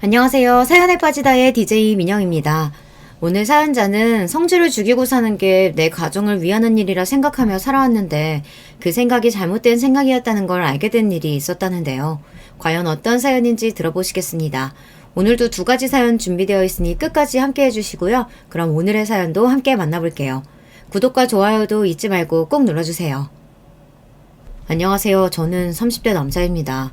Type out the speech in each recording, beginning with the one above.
안녕하세요. 사연에 빠지다의 DJ 민영입니다. 오늘 사연자는 성질을 죽이고 사는 게 내 가정을 위하는 일이라 생각하며 살아왔는데 그 생각이 잘못된 생각이었다는 걸 알게 된 일이 있었다는데요. 과연 어떤 사연인지 들어보시겠습니다. 오늘도 두 가지 사연 준비되어 있으니 끝까지 함께 해주시고요. 그럼 오늘의 사연도 함께 만나볼게요. 구독과 좋아요도 잊지 말고 꼭 눌러주세요. 안녕하세요. 저는 30대 남자입니다.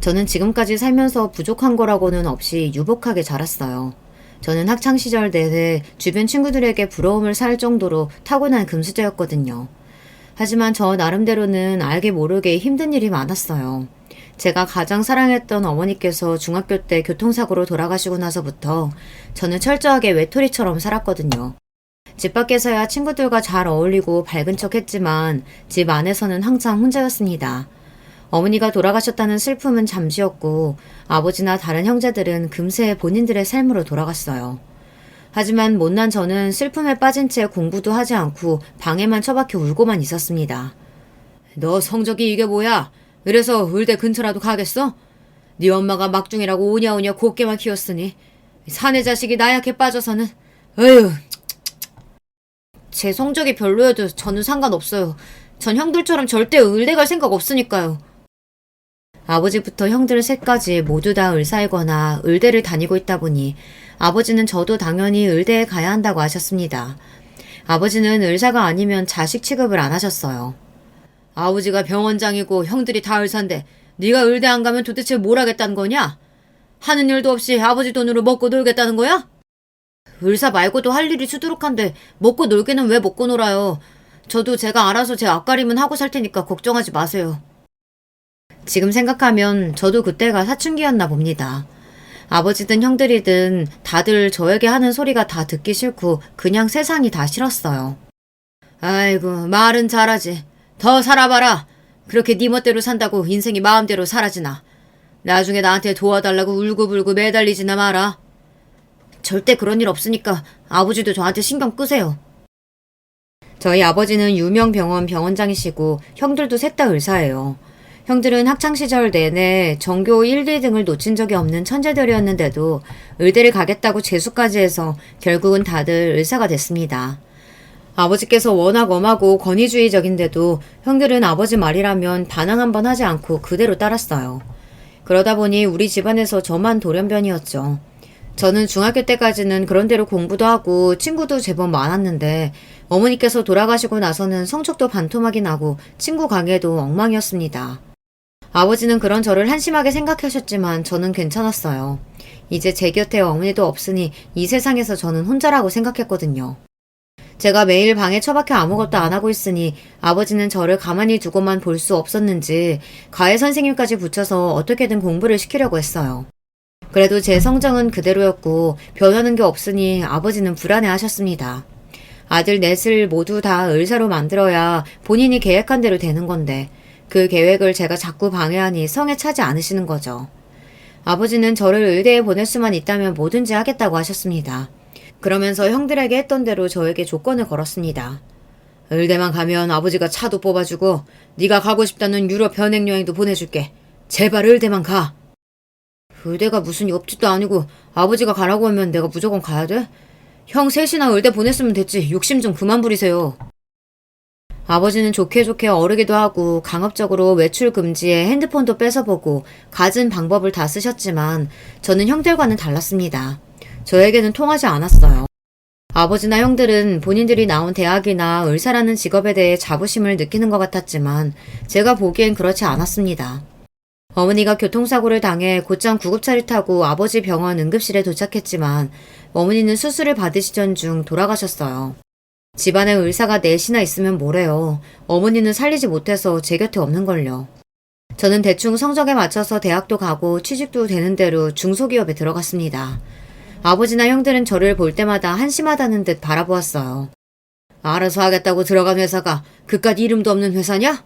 저는 지금까지 살면서 부족한 거라고는 없이 유복하게 자랐어요. 저는 학창시절 내내 주변 친구들에게 부러움을 살 정도로 타고난 금수저였거든요. 하지만 저 나름대로는 알게 모르게 힘든 일이 많았어요. 제가 가장 사랑했던 어머니께서 중학교 때 교통사고로 돌아가시고 나서부터 저는 철저하게 외톨이처럼 살았거든요. 집 밖에서야 친구들과 잘 어울리고 밝은 척 했지만 집 안에서는 항상 혼자였습니다. 어머니가 돌아가셨다는 슬픔은 잠시였고 아버지나 다른 형제들은 금세 본인들의 삶으로 돌아갔어요. 하지만 못난 저는 슬픔에 빠진 채 공부도 하지 않고 방에만 처박혀 울고만 있었습니다. 너 성적이 이게 뭐야? 그래서 의대 근처라도 가겠어? 네 엄마가 막중이라고 오냐오냐 곱게만 키웠으니 사내 자식이 나약해 빠져서는 에휴. 제 성적이 별로여도 저는 상관없어요. 전 형들처럼 절대 의대 갈 생각 없으니까요. 아버지부터 형들 셋까지 모두 다 의사이거나 의대를 다니고 있다 보니 아버지는 저도 당연히 의대에 가야 한다고 하셨습니다. 아버지는 의사가 아니면 자식 취급을 안 하셨어요. 아버지가 병원장이고 형들이 다 의사인데 네가 의대 안 가면 도대체 뭘 하겠다는 거냐? 하는 일도 없이 아버지 돈으로 먹고 놀겠다는 거야? 의사 말고도 할 일이 수두룩한데 먹고 놀기는 왜 먹고 놀아요? 저도 제가 알아서 제 앞가림은 하고 살 테니까 걱정하지 마세요. 지금 생각하면 저도 그때가 사춘기였나 봅니다. 아버지든 형들이든 다들 저에게 하는 소리가 다 듣기 싫고 그냥 세상이 다 싫었어요. 아이고 말은 잘하지. 더 살아봐라. 그렇게 네 멋대로 산다고 인생이 마음대로 사라지나. 나중에 나한테 도와달라고 울고불고 매달리지나 마라. 절대 그런 일 없으니까 아버지도 저한테 신경 끄세요. 저희 아버지는 유명 병원 병원장이시고 형들도 셋 다 의사예요. 형들은 학창시절 내내 전교 1, 2등을 놓친 적이 없는 천재들이었는데도 의대를 가겠다고 재수까지 해서 결국은 다들 의사가 됐습니다. 아버지께서 워낙 엄하고 권위주의적인데도 형들은 아버지 말이라면 반항 한번 하지 않고 그대로 따랐어요. 그러다 보니 우리 집안에서 저만 돌연변이었죠. 저는 중학교 때까지는 그런대로 공부도 하고 친구도 제법 많았는데 어머니께서 돌아가시고 나서는 성적도 반토막이 나고 친구 관계도 엉망이었습니다. 아버지는 그런 저를 한심하게 생각하셨지만 저는 괜찮았어요. 이제 제 곁에 어머니도 없으니 이 세상에서 저는 혼자라고 생각했거든요. 제가 매일 방에 처박혀 아무것도 안 하고 있으니 아버지는 저를 가만히 두고만 볼 수 없었는지 과외 선생님까지 붙여서 어떻게든 공부를 시키려고 했어요. 그래도 제 성적은 그대로였고 변하는 게 없으니 아버지는 불안해하셨습니다. 아들 넷을 모두 다 의사로 만들어야 본인이 계획한 대로 되는 건데 그 계획을 제가 자꾸 방해하니 성에 차지 않으시는 거죠. 아버지는 저를 의대에 보낼 수만 있다면 뭐든지 하겠다고 하셨습니다. 그러면서 형들에게 했던 대로 저에게 조건을 걸었습니다. 의대만 가면 아버지가 차도 뽑아주고 네가 가고 싶다는 유럽 변행여행도 보내줄게. 제발 의대만 가. 의대가 무슨 옆집도 아니고 아버지가 가라고 하면 내가 무조건 가야 돼? 형 셋이나 의대 보냈으면 됐지. 욕심 좀 그만 부리세요. 아버지는 좋게 좋게 어르기도 하고 강압적으로 외출 금지에 핸드폰도 뺏어보고 갖은 방법을 다 쓰셨지만 저는 형들과는 달랐습니다. 저에게는 통하지 않았어요. 아버지나 형들은 본인들이 나온 대학이나 의사라는 직업에 대해 자부심을 느끼는 것 같았지만 제가 보기엔 그렇지 않았습니다. 어머니가 교통사고를 당해 곧장 구급차를 타고 아버지 병원 응급실에 도착했지만 어머니는 수술을 받으시던 중 돌아가셨어요. 집안에 의사가 넷이나 있으면 뭐래요. 어머니는 살리지 못해서 제 곁에 없는걸요. 저는 대충 성적에 맞춰서 대학도 가고 취직도 되는 대로 중소기업에 들어갔습니다. 아버지나 형들은 저를 볼 때마다 한심하다는 듯 바라보았어요. 알아서 하겠다고 들어간 회사가 그깟 이름도 없는 회사냐?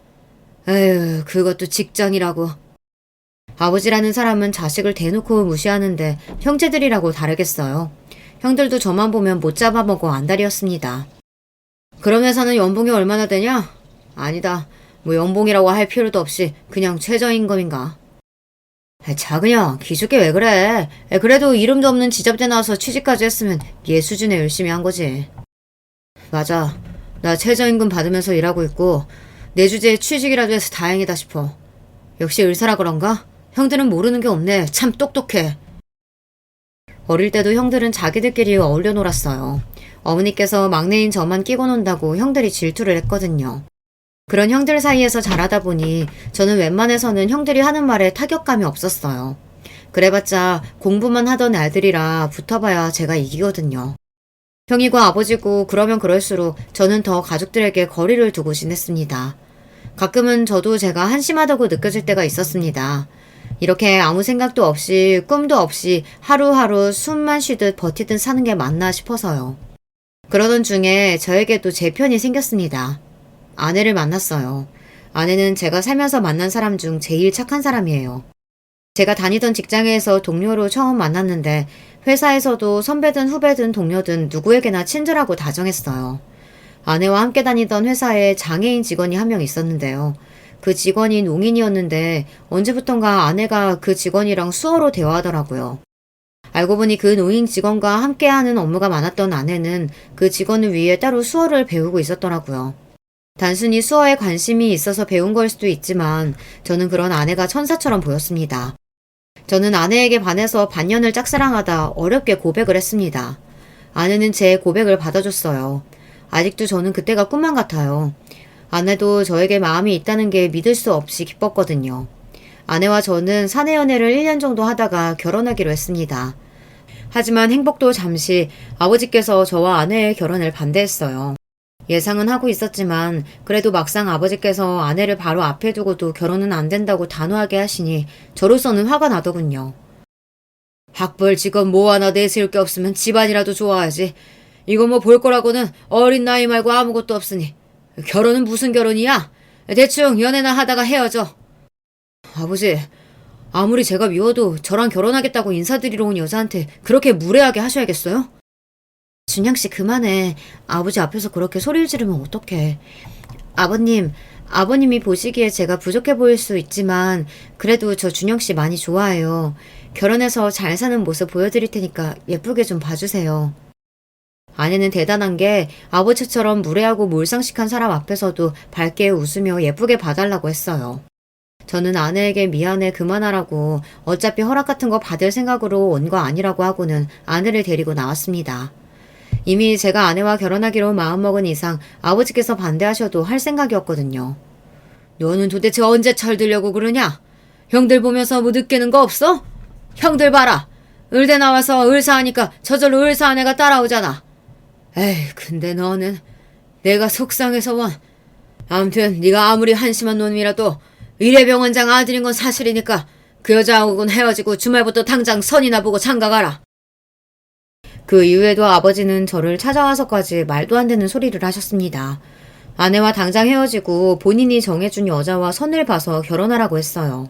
에휴, 그것도 직장이라고. 아버지라는 사람은 자식을 대놓고 무시하는데 형제들이라고 다르겠어요. 형들도 저만 보면 못 잡아먹어 안달이었습니다. 그런 회사는 연봉이 얼마나 되냐? 아니다. 뭐 연봉이라고 할 필요도 없이 그냥 최저임금인가. 자그냥 기죽게 왜 그래? 그래도 이름도 없는 지잡대 나와서 취직까지 했으면 얘 수준에 열심히 한 거지. 맞아. 나 최저임금 받으면서 일하고 있고 내 주제에 취직이라도 해서 다행이다 싶어. 역시 의사라 그런가? 형들은 모르는 게 없네. 참 똑똑해. 어릴 때도 형들은 자기들끼리 어울려 놀았어요. 어머니께서 막내인 저만 끼고 논다고 형들이 질투를 했거든요. 그런 형들 사이에서 자라다 보니 저는 웬만해서는 형들이 하는 말에 타격감이 없었어요. 그래봤자 공부만 하던 애들이라 붙어봐야 제가 이기거든요. 형이고 아버지고 그러면 그럴수록 저는 더 가족들에게 거리를 두고 지냈습니다. 가끔은 저도 제가 한심하다고 느껴질 때가 있었습니다. 이렇게 아무 생각도 없이 꿈도 없이 하루하루 숨만 쉬듯 버티듯 사는 게 맞나 싶어서요. 그러던 중에 저에게도 제 편이 생겼습니다. 아내를 만났어요. 아내는 제가 살면서 만난 사람 중 제일 착한 사람이에요. 제가 다니던 직장에서 동료로 처음 만났는데 회사에서도 선배든 후배든 동료든 누구에게나 친절하고 다정했어요. 아내와 함께 다니던 회사에 장애인 직원이 한 명 있었는데요. 그 직원이 농인이었는데 언제부턴가 아내가 그 직원이랑 수어로 대화하더라고요. 알고 보니 그 노인 직원과 함께하는 업무가 많았던 아내는 그 직원을 위해 따로 수어를 배우고 있었더라고요. 단순히 수어에 관심이 있어서 배운 걸 수도 있지만 저는 그런 아내가 천사처럼 보였습니다. 저는 아내에게 반해서 반년을 짝사랑하다 어렵게 고백을 했습니다. 아내는 제 고백을 받아줬어요. 아직도 저는 그때가 꿈만 같아요. 아내도 저에게 마음이 있다는 게 믿을 수 없이 기뻤거든요. 아내와 저는 사내 연애를 1년 정도 하다가 결혼하기로 했습니다. 하지만 행복도 잠시 아버지께서 저와 아내의 결혼을 반대했어요. 예상은 하고 있었지만 그래도 막상 아버지께서 아내를 바로 앞에 두고도 결혼은 안 된다고 단호하게 하시니 저로서는 화가 나더군요. 학벌 직업 뭐 하나 내세울 게 없으면 집안이라도 좋아야지. 이거 뭐 볼 거라고는 어린 나이 말고 아무것도 없으니 결혼은 무슨 결혼이야? 대충 연애나 하다가 헤어져. 아버지, 아무리 제가 미워도 저랑 결혼하겠다고 인사드리러 온 여자한테 그렇게 무례하게 하셔야겠어요? 준영씨 그만해. 아버지 앞에서 그렇게 소리를 지르면 어떡해. 아버님이 보시기에 제가 부족해 보일 수 있지만 그래도 저 준영씨 많이 좋아해요. 결혼해서 잘 사는 모습 보여드릴 테니까 예쁘게 좀 봐주세요. 아내는 대단한 게 아버지처럼 무례하고 몰상식한 사람 앞에서도 밝게 웃으며 예쁘게 봐달라고 했어요. 저는 아내에게 미안해 그만하라고 어차피 허락 같은 거 받을 생각으로 온 거 아니라고 하고는 아내를 데리고 나왔습니다. 이미 제가 아내와 결혼하기로 마음먹은 이상 아버지께서 반대하셔도 할 생각이었거든요. 너는 도대체 언제 철들려고 그러냐? 형들 보면서 뭐 느끼는 거 없어? 형들 봐라. 을대 나와서 을사하니까 저절로 을사한 애가 따라오잖아. 에이, 근데 너는 내가 속상해서 원. 암튼 네가 아무리 한심한 놈이라도 의뢰병원장 아들인 건 사실이니까 그 여자하고는 헤어지고 주말부터 당장 선이나 보고 장가가라. 그 이후에도 아버지는 저를 찾아와서까지 말도 안 되는 소리를 하셨습니다. 아내와 당장 헤어지고 본인이 정해준 여자와 선을 봐서 결혼하라고 했어요.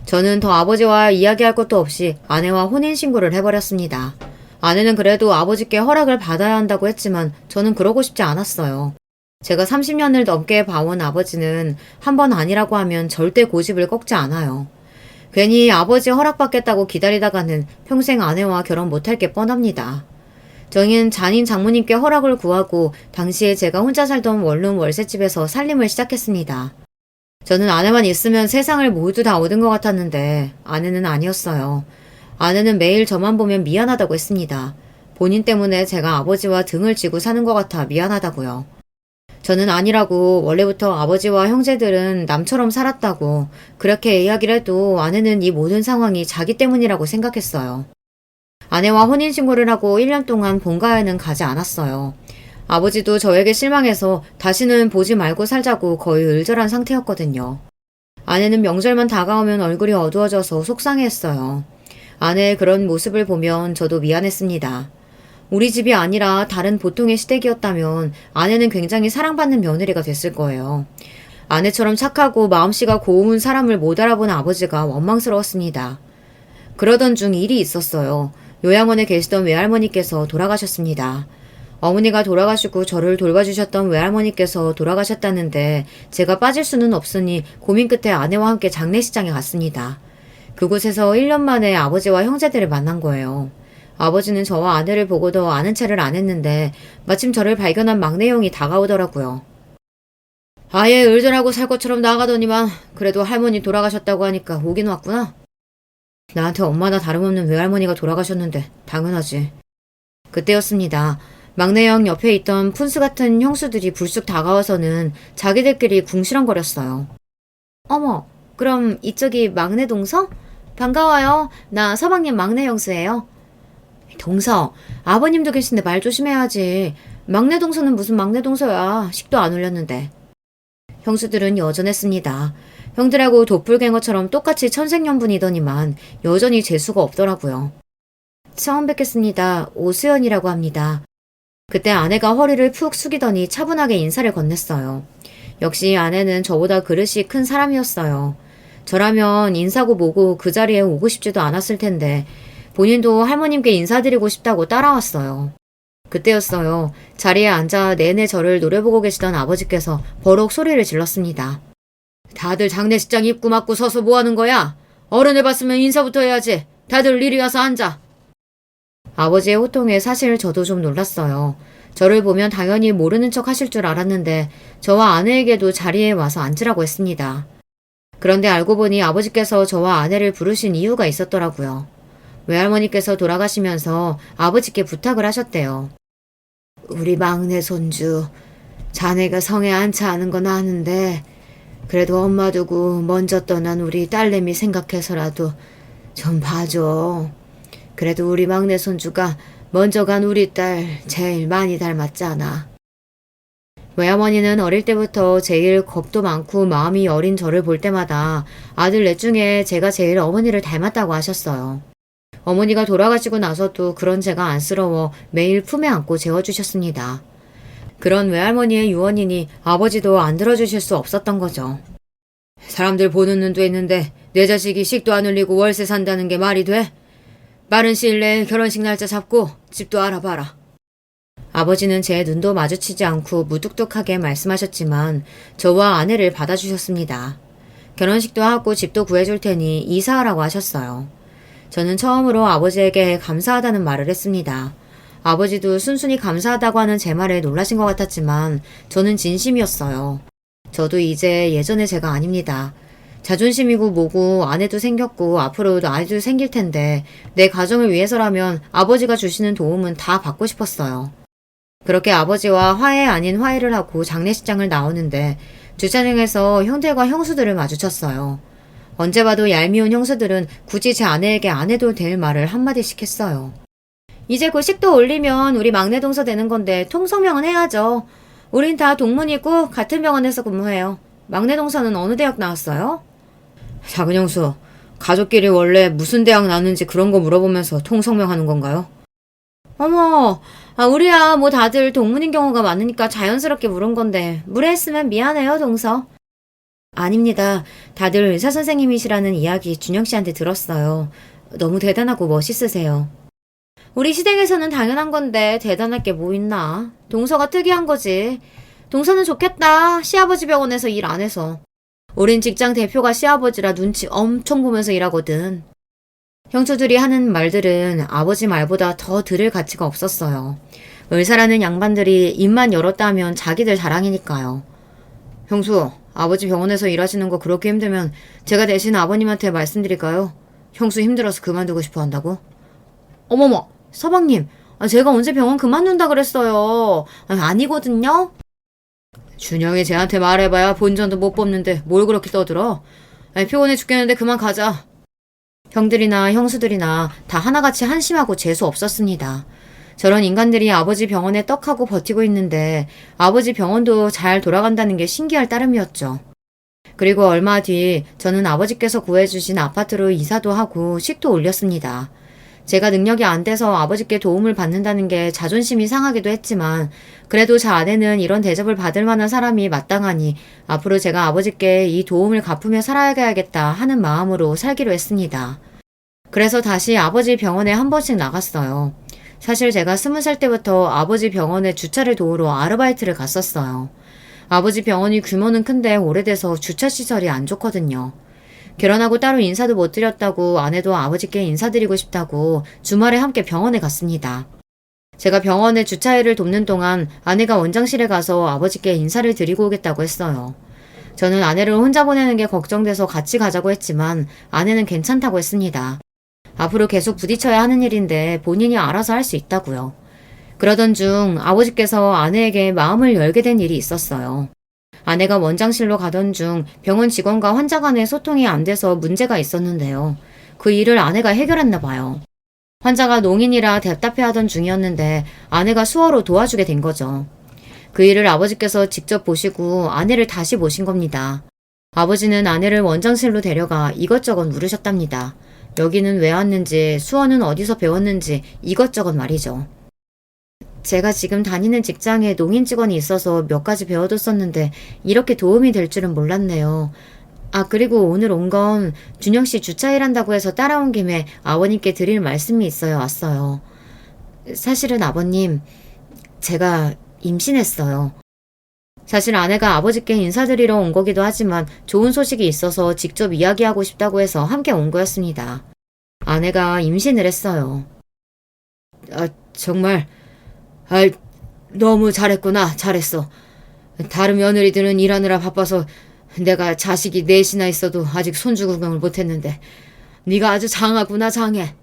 저는 더 아버지와 이야기할 것도 없이 아내와 혼인신고를 해버렸습니다. 아내는 그래도 아버지께 허락을 받아야 한다고 했지만 저는 그러고 싶지 않았어요. 제가 30년을 넘게 봐온 아버지는 한 번 아니라고 하면 절대 고집을 꺾지 않아요. 괜히 아버지 허락받겠다고 기다리다가는 평생 아내와 결혼 못할 게 뻔합니다. 저희는 잔인 장모님께 허락을 구하고 당시에 제가 혼자 살던 원룸 월세집에서 살림을 시작했습니다. 저는 아내만 있으면 세상을 모두 다 얻은 것 같았는데 아내는 아니었어요. 아내는 매일 저만 보면 미안하다고 했습니다. 본인 때문에 제가 아버지와 등을 지고 사는 것 같아 미안하다고요. 저는 아니라고 원래부터 아버지와 형제들은 남처럼 살았다고 그렇게 이야기를 해도 아내는 이 모든 상황이 자기 때문이라고 생각했어요. 아내와 혼인신고를 하고 1년 동안 본가에는 가지 않았어요. 아버지도 저에게 실망해서 다시는 보지 말고 살자고 거의 을절한 상태였거든요. 아내는 명절만 다가오면 얼굴이 어두워져서 속상해했어요. 아내의 그런 모습을 보면 저도 미안했습니다. 우리 집이 아니라 다른 보통의 시댁이었다면 아내는 굉장히 사랑받는 며느리가 됐을 거예요. 아내처럼 착하고 마음씨가 고운 사람을 못 알아본 아버지가 원망스러웠습니다. 그러던 중 일이 있었어요. 요양원에 계시던 외할머니께서 돌아가셨습니다. 어머니가 돌아가시고 저를 돌봐주셨던 외할머니께서 돌아가셨다는데 제가 빠질 수는 없으니 고민 끝에 아내와 함께 장례식장에 갔습니다. 그곳에서 1년 만에 아버지와 형제들을 만난 거예요. 아버지는 저와 아내를 보고도 아는 체를 안 했는데 마침 저를 발견한 막내 형이 다가오더라고요. 아예 을들하고 살 것처럼 나가더니만 그래도 할머니 돌아가셨다고 하니까 오긴 왔구나. 나한테 엄마나 다름없는 외할머니가 돌아가셨는데 당연하지. 그때였습니다. 막내 형 옆에 있던 푼스 같은 형수들이 불쑥 다가와서는 자기들끼리 궁시렁거렸어요. 어머, 그럼 이쪽이 막내 동서? 반가워요. 나 서방님 막내 형수예요. 동서, 아버님도 계신데 말 조심해야지. 막내 동서는 무슨 막내 동서야. 식도 안 올렸는데. 형수들은 여전했습니다. 형들하고 도플갱어처럼 똑같이 천생연분이더니만 여전히 재수가 없더라고요. 처음 뵙겠습니다. 오수연이라고 합니다. 그때 아내가 허리를 푹 숙이더니 차분하게 인사를 건넸어요. 역시 아내는 저보다 그릇이 큰 사람이었어요. 저라면 인사고 뭐고 그 자리에 오고 싶지도 않았을 텐데 본인도 할머님께 인사드리고 싶다고 따라왔어요. 그때였어요. 자리에 앉아 내내 저를 노려보고 계시던 아버지께서 버럭 소리를 질렀습니다. 다들 장례식장 입구 막고 서서 뭐하는 거야? 어른을 봤으면 인사부터 해야지. 다들 이리 와서 앉아. 아버지의 호통에 사실 저도 좀 놀랐어요. 저를 보면 당연히 모르는 척 하실 줄 알았는데 저와 아내에게도 자리에 와서 앉으라고 했습니다. 그런데 알고 보니 아버지께서 저와 아내를 부르신 이유가 있었더라고요. 외할머니께서 돌아가시면서 아버지께 부탁을 하셨대요. 우리 막내 손주, 자네가 성에 안차 하는 건 아는데 그래도 엄마 두고 먼저 떠난 우리 딸내미 생각해서라도 좀 봐줘. 그래도 우리 막내 손주가 먼저 간 우리 딸 제일 많이 닮았잖아. 외할머니는 어릴 때부터 제일 겁도 많고 마음이 여린 저를 볼 때마다 아들 넷 중에 제가 제일 어머니를 닮았다고 하셨어요. 어머니가 돌아가시고 나서도 그런 제가 안쓰러워 매일 품에 안고 재워주셨습니다. 그런 외할머니의 유언이니 아버지도 안 들어주실 수 없었던 거죠. 사람들 보는 눈도 있는데 내 자식이 식도 안 흘리고 월세 산다는 게 말이 돼? 빠른 시일 내에 결혼식 날짜 잡고 집도 알아봐라. 아버지는 제 눈도 마주치지 않고 무뚝뚝하게 말씀하셨지만 저와 아내를 받아주셨습니다. 결혼식도 하고 집도 구해줄 테니 이사하라고 하셨어요. 저는 처음으로 아버지에게 감사하다는 말을 했습니다. 아버지도 순순히 감사하다고 하는 제 말에 놀라신 것 같았지만 저는 진심이었어요. 저도 이제 예전의 제가 아닙니다. 자존심이고 뭐고 아내도 생겼고 앞으로도 아이도 생길 텐데 내 가정을 위해서라면 아버지가 주시는 도움은 다 받고 싶었어요. 그렇게 아버지와 화해 아닌 화해를 하고 장례식장을 나오는데 주차장에서 형들과 형수들을 마주쳤어요. 언제 봐도 얄미운 형수들은 굳이 제 아내에게 안 해도 될 말을 한마디씩 했어요. 이제 곧 식도 올리면 우리 막내 동서 되는 건데 통성명은 해야죠. 우린 다 동문이고 같은 병원에서 근무해요. 막내 동서는 어느 대학 나왔어요? 작은 형수, 가족끼리 원래 무슨 대학 나왔는지 그런 거 물어보면서 통성명하는 건가요? 어머, 우리야 뭐 다들 동문인 경우가 많으니까 자연스럽게 물은 건데 무례했으면 미안해요, 동서. 아닙니다. 다들 의사 선생님이시라는 이야기 준영 씨한테 들었어요. 너무 대단하고 멋있으세요. 우리 시댁에서는 당연한 건데 대단할 게 뭐 있나. 동서가 특이한 거지. 동서는 좋겠다. 시아버지 병원에서 일 안 해서. 우린 직장 대표가 시아버지라 눈치 엄청 보면서 일하거든. 형수들이 하는 말들은 아버지 말보다 더 들을 가치가 없었어요. 의사라는 양반들이 입만 열었다 하면 자기들 자랑이니까요. 형수, 아버지 병원에서 일하시는 거 그렇게 힘들면 제가 대신 아버님한테 말씀드릴까요? 형수 힘들어서 그만두고 싶어 한다고? 어머머, 서방님, 제가 언제 병원 그만둔다 그랬어요. 아니거든요? 준영이 쟤한테 말해봐야 본전도 못 뽑는데 뭘 그렇게 떠들어? 피곤해 죽겠는데 그만 가자. 형들이나 형수들이나 다 하나같이 한심하고 재수 없었습니다. 저런 인간들이 아버지 병원에 떡하고 버티고 있는데 아버지 병원도 잘 돌아간다는 게 신기할 따름이었죠. 그리고 얼마 뒤 저는 아버지께서 구해주신 아파트로 이사도 하고 식도 올렸습니다. 제가 능력이 안 돼서 아버지께 도움을 받는다는 게 자존심이 상하기도 했지만 그래도 제 아내는 이런 대접을 받을 만한 사람이 마땅하니 앞으로 제가 아버지께 이 도움을 갚으며 살아야겠다 하는 마음으로 살기로 했습니다. 그래서 다시 아버지 병원에 한 번씩 나갔어요. 사실 제가 20살 때부터 아버지 병원에 주차를 도우러 아르바이트를 갔었어요. 아버지 병원이 규모는 큰데 오래돼서 주차시설이 안 좋거든요. 결혼하고 따로 인사도 못 드렸다고 아내도 아버지께 인사드리고 싶다고 주말에 함께 병원에 갔습니다. 제가 병원에 주차일을 돕는 동안 아내가 원장실에 가서 아버지께 인사를 드리고 오겠다고 했어요. 저는 아내를 혼자 보내는 게 걱정돼서 같이 가자고 했지만 아내는 괜찮다고 했습니다. 앞으로 계속 부딪혀야 하는 일인데 본인이 알아서 할 수 있다고요. 그러던 중 아버지께서 아내에게 마음을 열게 된 일이 있었어요. 아내가 원장실로 가던 중 병원 직원과 환자 간의 소통이 안 돼서 문제가 있었는데요. 그 일을 아내가 해결했나 봐요. 환자가 농인이라 답답해하던 중이었는데 아내가 수어로 도와주게 된 거죠. 그 일을 아버지께서 직접 보시고 아내를 다시 모신 겁니다. 아버지는 아내를 원장실로 데려가 이것저것 물으셨답니다. 여기는 왜 왔는지, 수어는 어디서 배웠는지 이것저것 말이죠. 제가 지금 다니는 직장에 농인 직원이 있어서 몇 가지 배워뒀었는데 이렇게 도움이 될 줄은 몰랐네요. 아, 그리고 오늘 온 건 준영 씨 주차 일한다고 해서 따라온 김에 아버님께 드릴 말씀이 있어요 왔어요. 사실은 아버님, 제가 임신했어요. 사실 아내가 아버지께 인사드리러 온 거기도 하지만 좋은 소식이 있어서 직접 이야기하고 싶다고 해서 함께 온 거였습니다. 아내가 임신을 했어요. 아, 정말... 너무 잘했구나. 잘했어. 다른 며느리들은 일하느라 바빠서 내가 자식이 넷이나 있어도 아직 손주 구경을 못했는데 네가 아주 장하구나. 장해.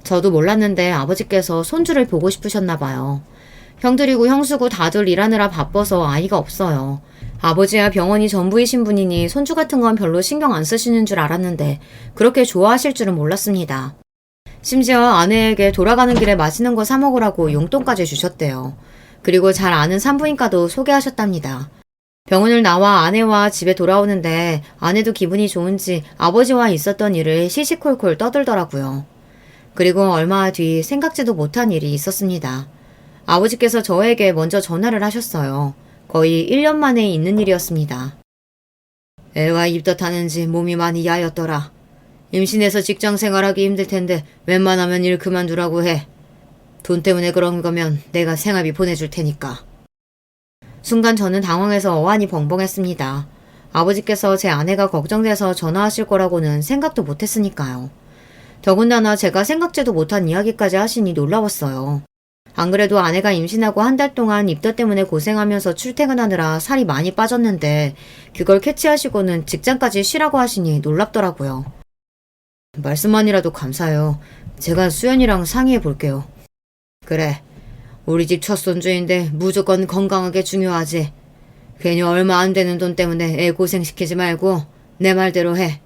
저도 몰랐는데 아버지께서 손주를 보고 싶으셨나 봐요. 형들이고 형수고 다들 일하느라 바빠서 아이가 없어요. 아버지야 병원이 전부이신 분이니 손주 같은 건 별로 신경 안 쓰시는 줄 알았는데 그렇게 좋아하실 줄은 몰랐습니다. 심지어 아내에게 돌아가는 길에 맛있는 거 사 먹으라고 용돈까지 주셨대요. 그리고 잘 아는 산부인과도 소개하셨답니다. 병원을 나와 아내와 집에 돌아오는데 아내도 기분이 좋은지 아버지와 있었던 일을 시시콜콜 떠들더라고요. 그리고 얼마 뒤 생각지도 못한 일이 있었습니다. 아버지께서 저에게 먼저 전화를 하셨어요. 거의 1년 만에 있는 일이었습니다. 애가 입덧하는지 몸이 많이 야였더라. 임신해서 직장 생활하기 힘들 텐데 웬만하면 일 그만두라고 해. 돈 때문에 그런 거면 내가 생활비 보내줄 테니까. 순간 저는 당황해서 어안이 벙벙했습니다. 아버지께서 제 아내가 걱정돼서 전화하실 거라고는 생각도 못했으니까요. 더군다나 제가 생각지도 못한 이야기까지 하시니 놀라웠어요. 안 그래도 아내가 임신하고 한 달 동안 입덧 때문에 고생하면서 출퇴근하느라 살이 많이 빠졌는데 그걸 캐치하시고는 직장까지 쉬라고 하시니 놀랍더라고요. 말씀만이라도 감사해요. 제가 수연이랑 상의해 볼게요. 그래. 우리 집 첫 손주인데 무조건 건강하게 중요하지. 괜히 얼마 안 되는 돈 때문에 애 고생시키지 말고 내 말대로 해.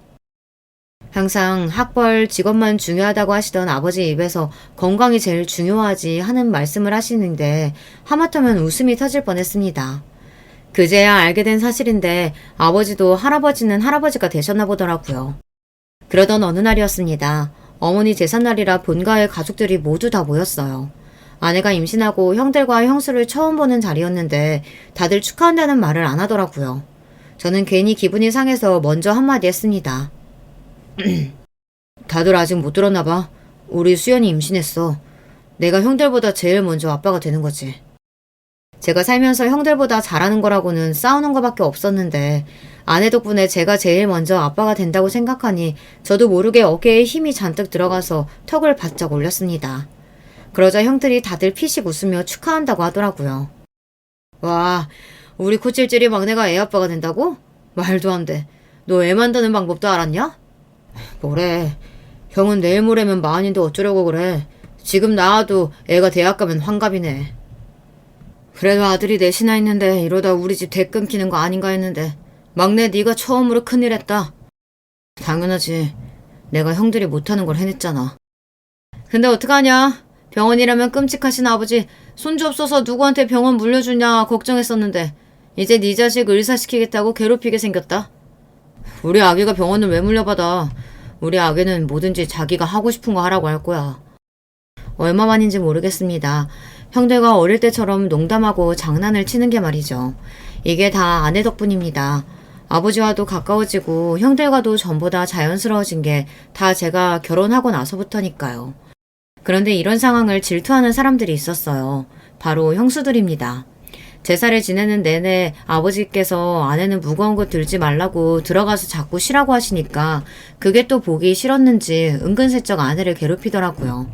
항상 학벌, 직업만 중요하다고 하시던 아버지 입에서 건강이 제일 중요하지 하는 말씀을 하시는데 하마터면 웃음이 터질 뻔했습니다. 그제야 알게 된 사실인데 아버지도 할아버지는 할아버지가 되셨나 보더라고요. 그러던 어느 날이었습니다. 어머니 제삿날이라 본가의 가족들이 모두 다 모였어요. 아내가 임신하고 형들과 형수를 처음 보는 자리였는데 다들 축하한다는 말을 안 하더라고요. 저는 괜히 기분이 상해서 먼저 한마디 했습니다. 다들 아직 못 들었나 봐. 우리 수연이 임신했어. 내가 형들보다 제일 먼저 아빠가 되는 거지. 제가 살면서 형들보다 잘하는 거라고는 싸우는 거밖에 없었는데 아내 덕분에 제가 제일 먼저 아빠가 된다고 생각하니 저도 모르게 어깨에 힘이 잔뜩 들어가서 턱을 바짝 올렸습니다. 그러자 형들이 다들 피식 웃으며 축하한다고 하더라고요. 와, 우리 코찔찔이 막내가 애 아빠가 된다고? 말도 안 돼. 너 애 만드는 방법도 알았냐? 뭐래. 형은 내일 모레면 마흔인데 어쩌려고 그래. 지금 낳아도 애가 대학 가면 환갑이네. 그래도 아들이 넷이나 있는데 이러다 우리 집 대 끊기는 거 아닌가 했는데 막내 네가 처음으로 큰일 했다. 당연하지. 내가 형들이 못하는 걸 해냈잖아. 근데 어떡하냐. 병원이라면 끔찍하신 아버지 손주 없어서 누구한테 병원 물려주냐 걱정했었는데 이제 네 자식 의사시키겠다고 괴롭히게 생겼다. 우리 아기가 병원을 왜 물려받아. 우리 아기는 뭐든지 자기가 하고 싶은 거 하라고 할 거야. 얼마만인지 모르겠습니다. 형들과 어릴 때처럼 농담하고 장난을 치는 게 말이죠. 이게 다 아내 덕분입니다. 아버지와도 가까워지고 형들과도 전보다 자연스러워진 게 다 제가 결혼하고 나서부터니까요. 그런데 이런 상황을 질투하는 사람들이 있었어요. 바로 형수들입니다. 제사를 지내는 내내 아버지께서 아내는 무거운 거 들지 말라고 들어가서 자꾸 쉬라고 하시니까 그게 또 보기 싫었는지 은근슬쩍 아내를 괴롭히더라고요.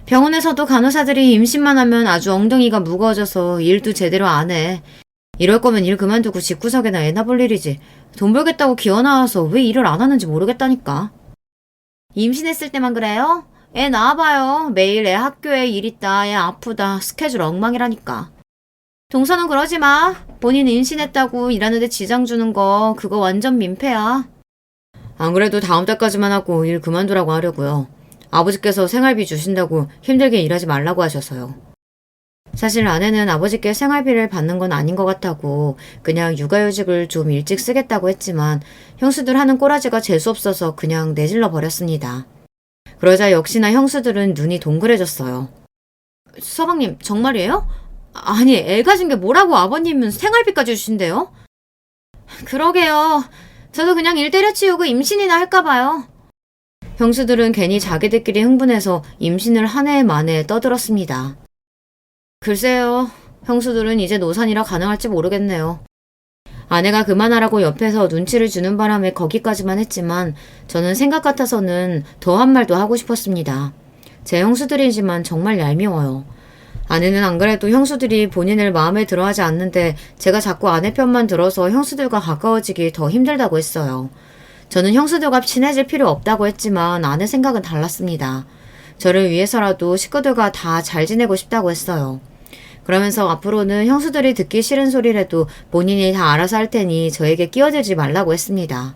병원에서도 간호사들이 임신만 하면 아주 엉덩이가 무거워져서 일도 제대로 안 해. 이럴 거면 일 그만두고 집구석에나 애나 볼 일이지. 돈 벌겠다고 기어 나와서 왜 일을 안 하는지 모르겠다니까. 임신했을 때만 그래요? 애 낳아봐요. 매일 애 학교에 일 있다, 애 아프다, 스케줄 엉망이라니까. 동서는 그러지 마. 본인 임신했다고 일하는데 지장 주는 거 그거 완전 민폐야. 안 그래도 다음 달까지만 하고 일 그만두라고 하려고요. 아버지께서 생활비 주신다고 힘들게 일하지 말라고 하셔서요. 사실 아내는 아버지께 생활비를 받는 건 아닌 것 같다고 그냥 육아휴직을 좀 일찍 쓰겠다고 했지만 형수들 하는 꼬라지가 재수없어서 그냥 내질러 버렸습니다. 그러자 역시나 형수들은 눈이 동그래졌어요. 서방님 정말이에요? 아니 애 가진 게 뭐라고 아버님은 생활비까지 주신대요? 그러게요. 저도 그냥 일 때려치우고 임신이나 할까봐요. 형수들은 괜히 자기들끼리 흥분해서 임신을 한 해 만에 떠들었습니다. 글쎄요. 형수들은 이제 노산이라 가능할지 모르겠네요. 아내가 그만하라고 옆에서 눈치를 주는 바람에 거기까지만 했지만 저는 생각 같아서는 더 한 말도 하고 싶었습니다. 제 형수들이지만 정말 얄미워요. 아내는 안 그래도 형수들이 본인을 마음에 들어하지 않는데 제가 자꾸 아내 편만 들어서 형수들과 가까워지기 더 힘들다고 했어요. 저는 형수들과 친해질 필요 없다고 했지만 아내 생각은 달랐습니다. 저를 위해서라도 식구들과 다 잘 지내고 싶다고 했어요. 그러면서 앞으로는 형수들이 듣기 싫은 소리라도 본인이 다 알아서 할 테니 저에게 끼어들지 말라고 했습니다.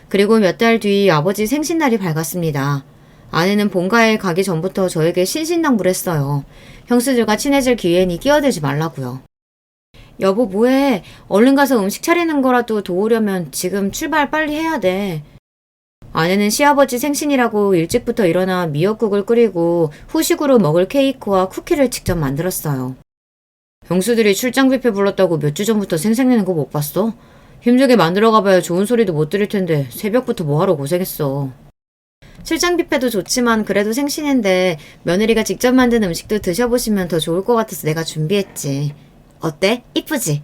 그리고 몇 달 뒤 아버지 생신날이 밝았습니다. 아내는 본가에 가기 전부터 저에게 신신당부했어요. 형수들과 친해질 기회니 끼어들지 말라고요. 여보 뭐해? 얼른 가서 음식 차리는 거라도 도우려면 지금 출발 빨리 해야 돼. 아내는 시아버지 생신이라고 일찍부터 일어나 미역국을 끓이고 후식으로 먹을 케이크와 쿠키를 직접 만들었어요. 형수들이 출장 뷔페 불렀다고 몇 주 전부터 생색내는 거 못 봤어? 힘들게 만들어 가봐야 좋은 소리도 못 들을 텐데 새벽부터 뭐하러 고생했어. 출장 뷔페도 좋지만 그래도 생신인데 며느리가 직접 만든 음식도 드셔보시면 더 좋을 것 같아서 내가 준비했지. 어때? 이쁘지?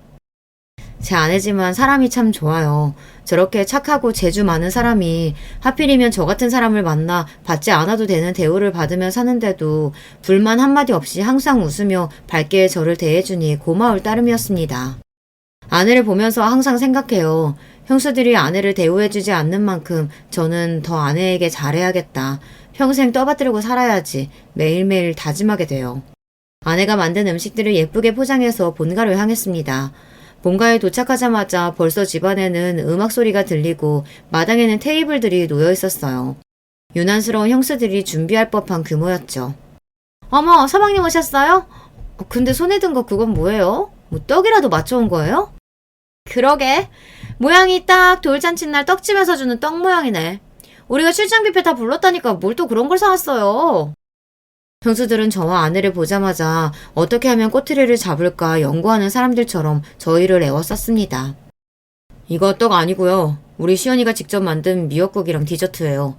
제 아내지만 사람이 참 좋아요. 저렇게 착하고 재주 많은 사람이 하필이면 저 같은 사람을 만나 받지 않아도 되는 대우를 받으며 사는데도 불만 한마디 없이 항상 웃으며 밝게 저를 대해주니 고마울 따름이었습니다. 아내를 보면서 항상 생각해요. 형수들이 아내를 대우해주지 않는 만큼 저는 더 아내에게 잘해야겠다. 평생 떠받들고 살아야지. 매일매일 다짐하게 돼요. 아내가 만든 음식들을 예쁘게 포장해서 본가로 향했습니다. 본가에 도착하자마자 벌써 집안에는 음악 소리가 들리고 마당에는 테이블들이 놓여 있었어요. 유난스러운 형수들이 준비할 법한 규모였죠. 어머, 서방님 오셨어요? 근데 손에 든 거 그건 뭐예요? 뭐 떡이라도 맞춰온 거예요? 그러게. 모양이 딱 돌잔치날 떡집에서 주는 떡 모양이네. 우리가 출장 뷔페 다 불렀다니까 뭘 또 그런 걸 사왔어요. 형수들은 저와 아내를 보자마자 어떻게 하면 꼬투리를 잡을까 연구하는 사람들처럼 저희를 애워쌌습니다. 이거 떡 아니고요. 우리 시연이가 직접 만든 미역국이랑 디저트예요.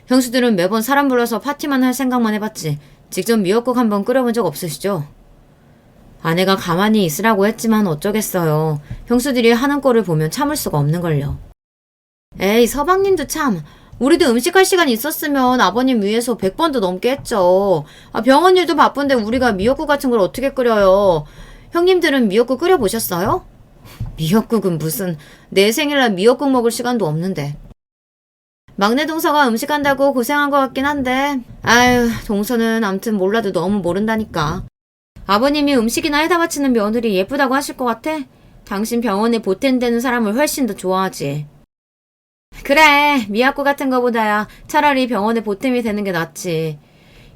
형수들은 매번 사람 불러서 파티만 할 생각만 해봤지 직접 미역국 한번 끓여본 적 없으시죠? 아내가 가만히 있으라고 했지만 어쩌겠어요. 형수들이 하는 꼴을 보면 참을 수가 없는걸요. 에이 서방님도 참. 우리도 음식할 시간 있었으면 아버님 위해서 100번도 넘게 했죠. 병원 일도 바쁜데 우리가 미역국 같은 걸 어떻게 끓여요. 형님들은 미역국 끓여보셨어요? 미역국은 무슨 내 생일날 미역국 먹을 시간도 없는데. 막내 동서가 음식한다고 고생한 것 같긴 한데 아유 동서는 암튼 몰라도 너무 모른다니까. 아버님이 음식이나 해다 바치는 며느리 예쁘다고 하실 것 같아? 당신 병원에 보탬되는 사람을 훨씬 더 좋아하지. 그래 미약국 같은 거보다야 차라리 병원에 보탬이 되는 게 낫지.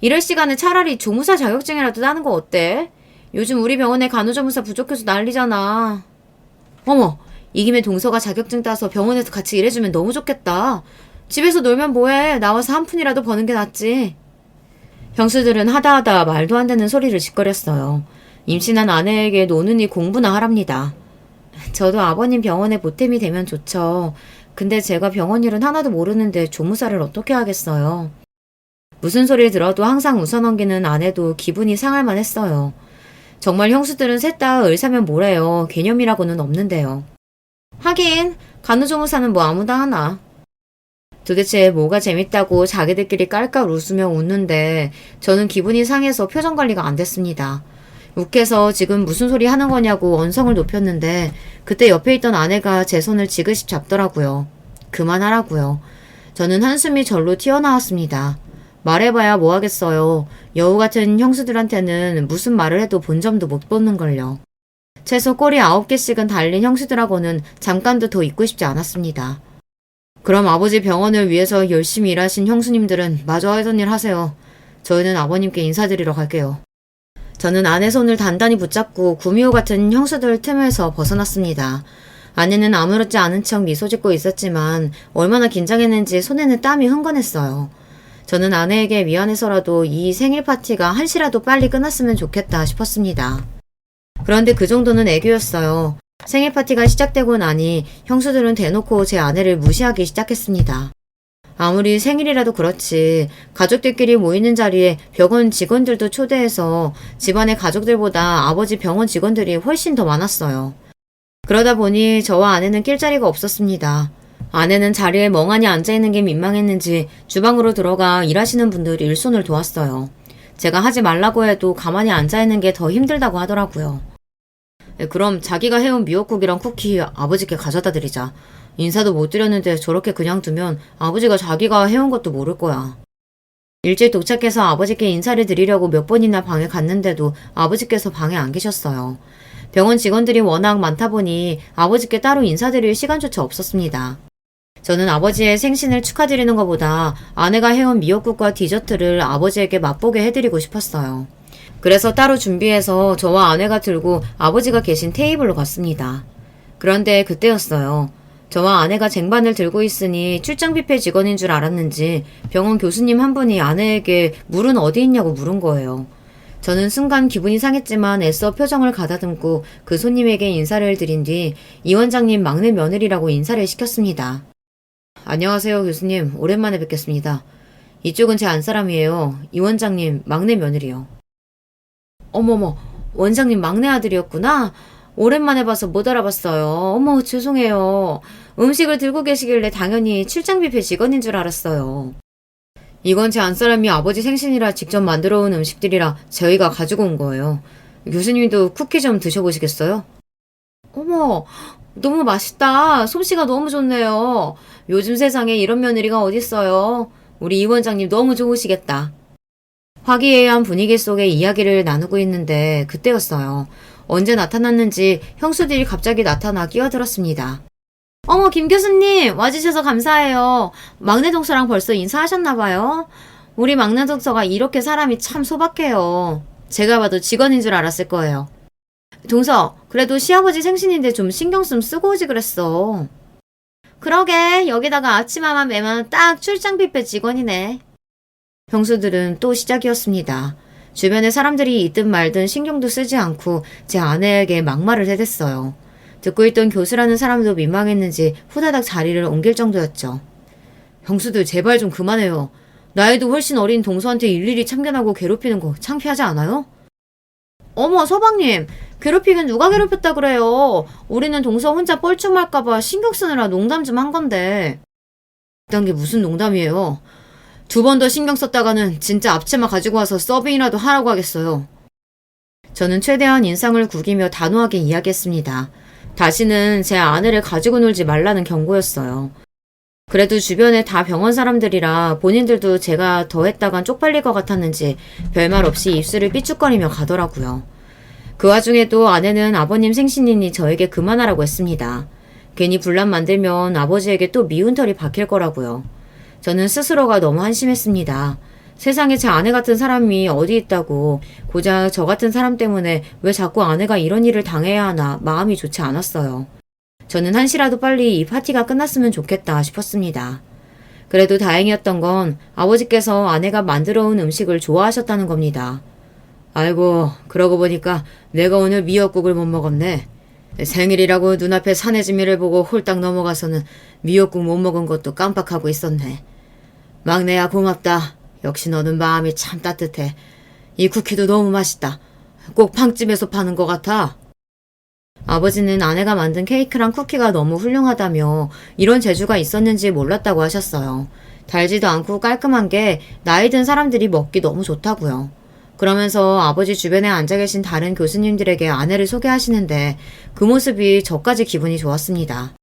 이럴 시간에 차라리 조무사 자격증이라도 따는 거 어때? 요즘 우리 병원에 간호조무사 부족해서 난리잖아. 어머 이 김에 동서가 자격증 따서 병원에서 같이 일해주면 너무 좋겠다. 집에서 놀면 뭐해. 나와서 한 푼이라도 버는 게 낫지. 형수들은 하다하다 말도 안 되는 소리를 짓거렸어요. 임신한 아내에게 노는이 공부나 하랍니다. 저도 아버님 병원에 보탬이 되면 좋죠. 근데 제가 병원 일은 하나도 모르는데 조무사를 어떻게 하겠어요. 무슨 소리를 들어도 항상 웃어넘기는 아내도 기분이 상할 만했어요. 정말 형수들은 셋 다 을사면 뭐래요. 개념이라고는 없는데요. 하긴 간우조무사는 뭐 아무나 하나. 도대체 뭐가 재밌다고 자기들끼리 깔깔 웃으며 웃는데 저는 기분이 상해서 표정 관리가 안 됐습니다. 욱해서 지금 무슨 소리 하는 거냐고 언성을 높였는데 그때 옆에 있던 아내가 제 손을 지그시 잡더라고요. 그만하라고요. 저는 한숨이 절로 튀어나왔습니다. 말해봐야 뭐 하겠어요. 여우 같은 형수들한테는 무슨 말을 해도 본점도 못 보는걸요. 최소 꼬리 9개씩은 달린 형수들하고는 잠깐도 더 있고 싶지 않았습니다. 그럼 아버지 병원을 위해서 열심히 일하신 형수님들은 마저 하던 일 하세요. 저희는 아버님께 인사드리러 갈게요. 저는 아내 손을 단단히 붙잡고 구미호 같은 형수들 틈에서 벗어났습니다. 아내는 아무렇지 않은 척 미소 짓고 있었지만 얼마나 긴장했는지 손에는 땀이 흥건했어요. 저는 아내에게 미안해서라도 이 생일 파티가 한시라도 빨리 끝났으면 좋겠다 싶었습니다. 그런데 그 정도는 애교였어요. 생일 파티가 시작되고 나니 형수들은 대놓고 제 아내를 무시하기 시작했습니다. 아무리 생일이라도 그렇지 가족들끼리 모이는 자리에 병원 직원들도 초대해서 집안의 가족들보다 아버지 병원 직원들이 훨씬 더 많았어요. 그러다 보니 저와 아내는 낄 자리가 없었습니다. 아내는 자리에 멍하니 앉아있는 게 민망했는지 주방으로 들어가 일하시는 분들 일손을 도왔어요. 제가 하지 말라고 해도 가만히 앉아있는 게 더 힘들다고 하더라고요. 그럼 자기가 해온 미역국이랑 쿠키 아버지께 가져다 드리자. 인사도 못 드렸는데 저렇게 그냥 두면 아버지가 자기가 해온 것도 모를 거야. 일찍 도착해서 아버지께 인사를 드리려고 몇 번이나 방에 갔는데도 아버지께서 방에 안 계셨어요. 병원 직원들이 워낙 많다 보니 아버지께 따로 인사드릴 시간조차 없었습니다. 저는 아버지의 생신을 축하드리는 것보다 아내가 해온 미역국과 디저트를 아버지에게 맛보게 해드리고 싶었어요. 그래서 따로 준비해서 저와 아내가 들고 아버지가 계신 테이블로 갔습니다. 그런데 그때였어요. 저와 아내가 쟁반을 들고 있으니 출장 뷔페 직원인 줄 알았는지 병원 교수님 한 분이 아내에게 물은 어디 있냐고 물은 거예요. 저는 순간 기분이 상했지만 애써 표정을 가다듬고 그 손님에게 인사를 드린 뒤 이 원장님 막내 며느리라고 인사를 시켰습니다. 안녕하세요 교수님, 오랜만에 뵙겠습니다. 이쪽은 제 안사람이에요. 이 원장님 막내 며느리요. 어머머, 원장님 막내 아들이었구나. 오랜만에 봐서 못 알아봤어요. 어머, 죄송해요. 음식을 들고 계시길래 당연히 출장 뷔페 직원인 줄 알았어요. 이건 제 안사람이 아버지 생신이라 직접 만들어 온 음식들이라 저희가 가지고 온 거예요. 교수님도 쿠키 좀 드셔보시겠어요? 어머, 너무 맛있다. 솜씨가 너무 좋네요. 요즘 세상에 이런 며느리가 어딨어요. 우리 이 원장님 너무 좋으시겠다. 화기애애한 분위기 속에 이야기를 나누고 있는데 그때였어요. 언제 나타났는지 형수들이 갑자기 나타나 끼어들었습니다. 어머, 김 교수님 와주셔서 감사해요. 막내 동서랑 벌써 인사하셨나봐요. 우리 막내 동서가 이렇게 사람이 참 소박해요. 제가 봐도 직원인 줄 알았을 거예요. 동서, 그래도 시아버지 생신인데 좀 신경 좀 쓰고 오지 그랬어. 그러게, 여기다가 아침마만 매면 딱 출장 뷔페 직원이네. 형수들은 또 시작이었습니다. 주변에 사람들이 있든 말든 신경도 쓰지 않고 제 아내에게 막말을 해댔어요. 듣고 있던 교수라는 사람도 민망했는지 후다닥 자리를 옮길 정도였죠. 형수들 제발 좀 그만해요. 나이도 훨씬 어린 동서한테 일일이 참견하고 괴롭히는 거 창피하지 않아요? 어머, 서방님, 괴롭히긴 누가 괴롭혔다 그래요. 우리는 동서 혼자 뻘쭘할까봐 신경 쓰느라 농담 좀 한 건데. 그딴 게 무슨 농담이에요. 2번 더 신경 썼다가는 진짜 앞치마 가지고 와서 서빙이라도 하라고 하겠어요. 저는 최대한 인상을 구기며 단호하게 이야기했습니다. 다시는 제 아내를 가지고 놀지 말라는 경고였어요. 그래도 주변에 다 병원 사람들이라 본인들도 제가 더 했다간 쪽팔릴 것 같았는지 별말 없이 입술을 삐죽거리며 가더라고요. 그 와중에도 아내는 아버님 생신이니 저에게 그만하라고 했습니다. 괜히 분란 만들면 아버지에게 또 미운 털이 박힐 거라고요. 저는 스스로가 너무 한심했습니다. 세상에 제 아내 같은 사람이 어디 있다고 고작 저 같은 사람 때문에 왜 자꾸 아내가 이런 일을 당해야 하나 마음이 좋지 않았어요. 저는 한시라도 빨리 이 파티가 끝났으면 좋겠다 싶었습니다. 그래도 다행이었던 건 아버지께서 아내가 만들어온 음식을 좋아하셨다는 겁니다. 아이고, 그러고 보니까 내가 오늘 미역국을 못 먹었네. 생일이라고 눈앞에 사내지미를 보고 홀딱 넘어가서는 미역국 못 먹은 것도 깜빡하고 있었네. 막내야 고맙다. 역시 너는 마음이 참 따뜻해. 이 쿠키도 너무 맛있다. 꼭 빵집에서 파는 것 같아. 아버지는 아내가 만든 케이크랑 쿠키가 너무 훌륭하다며 이런 재주가 있었는지 몰랐다고 하셨어요. 달지도 않고 깔끔한 게 나이 든 사람들이 먹기 너무 좋다고요. 그러면서 아버지 주변에 앉아 계신 다른 교수님들에게 아내를 소개하시는데 그 모습이 저까지 기분이 좋았습니다.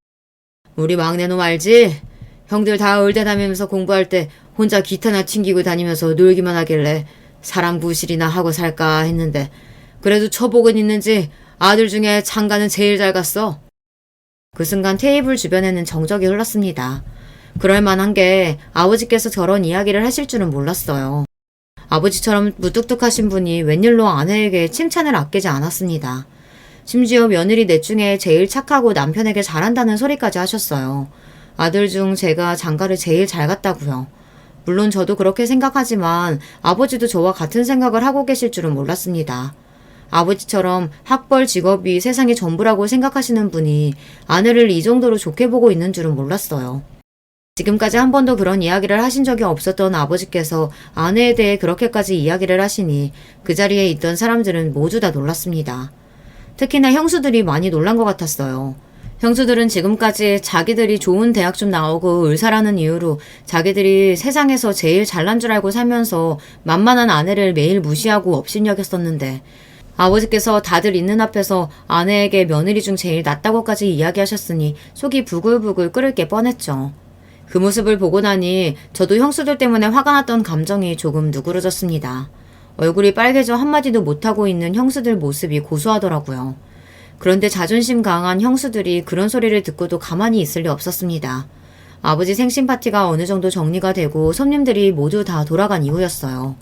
우리 막내놈 알지? 형들 다 의대 다니면서 공부할 때 혼자 기타나 튕기고 다니면서 놀기만 하길래 사람 부실이나 하고 살까 했는데 그래도 처복은 있는지 아들 중에 장가는 제일 잘 갔어. 그 순간 테이블 주변에는 정적이 흘렀습니다. 그럴 만한 게 아버지께서 저런 이야기를 하실 줄은 몰랐어요. 아버지처럼 무뚝뚝하신 분이 웬일로 아내에게 칭찬을 아끼지 않았습니다. 심지어 며느리 넷 중에 제일 착하고 남편에게 잘한다는 소리까지 하셨어요. 아들 중 제가 장가를 제일 잘 갔다고요. 물론 저도 그렇게 생각하지만 아버지도 저와 같은 생각을 하고 계실 줄은 몰랐습니다. 아버지처럼 학벌 직업이 세상의 전부라고 생각하시는 분이 아내를 이 정도로 좋게 보고 있는 줄은 몰랐어요. 지금까지 한 번도 그런 이야기를 하신 적이 없었던 아버지께서 아내에 대해 그렇게까지 이야기를 하시니 그 자리에 있던 사람들은 모두 다 놀랐습니다. 특히나 형수들이 많이 놀란 것 같았어요. 형수들은 지금까지 자기들이 좋은 대학 좀 나오고 의사라는 이유로 자기들이 세상에서 제일 잘난 줄 알고 살면서 만만한 아내를 매일 무시하고 업신여겼었는데 아버지께서 다들 있는 앞에서 아내에게 며느리 중 제일 낫다고까지 이야기하셨으니 속이 부글부글 끓을 게 뻔했죠. 그 모습을 보고 나니 저도 형수들 때문에 화가 났던 감정이 조금 누그러졌습니다. 얼굴이 빨개져 한마디도 못하고 있는 형수들 모습이 고소하더라고요. 그런데 자존심 강한 형수들이 그런 소리를 듣고도 가만히 있을 리 없었습니다. 아버지 생신 파티가 어느 정도 정리가 되고 손님들이 모두 다 돌아간 이후였어요.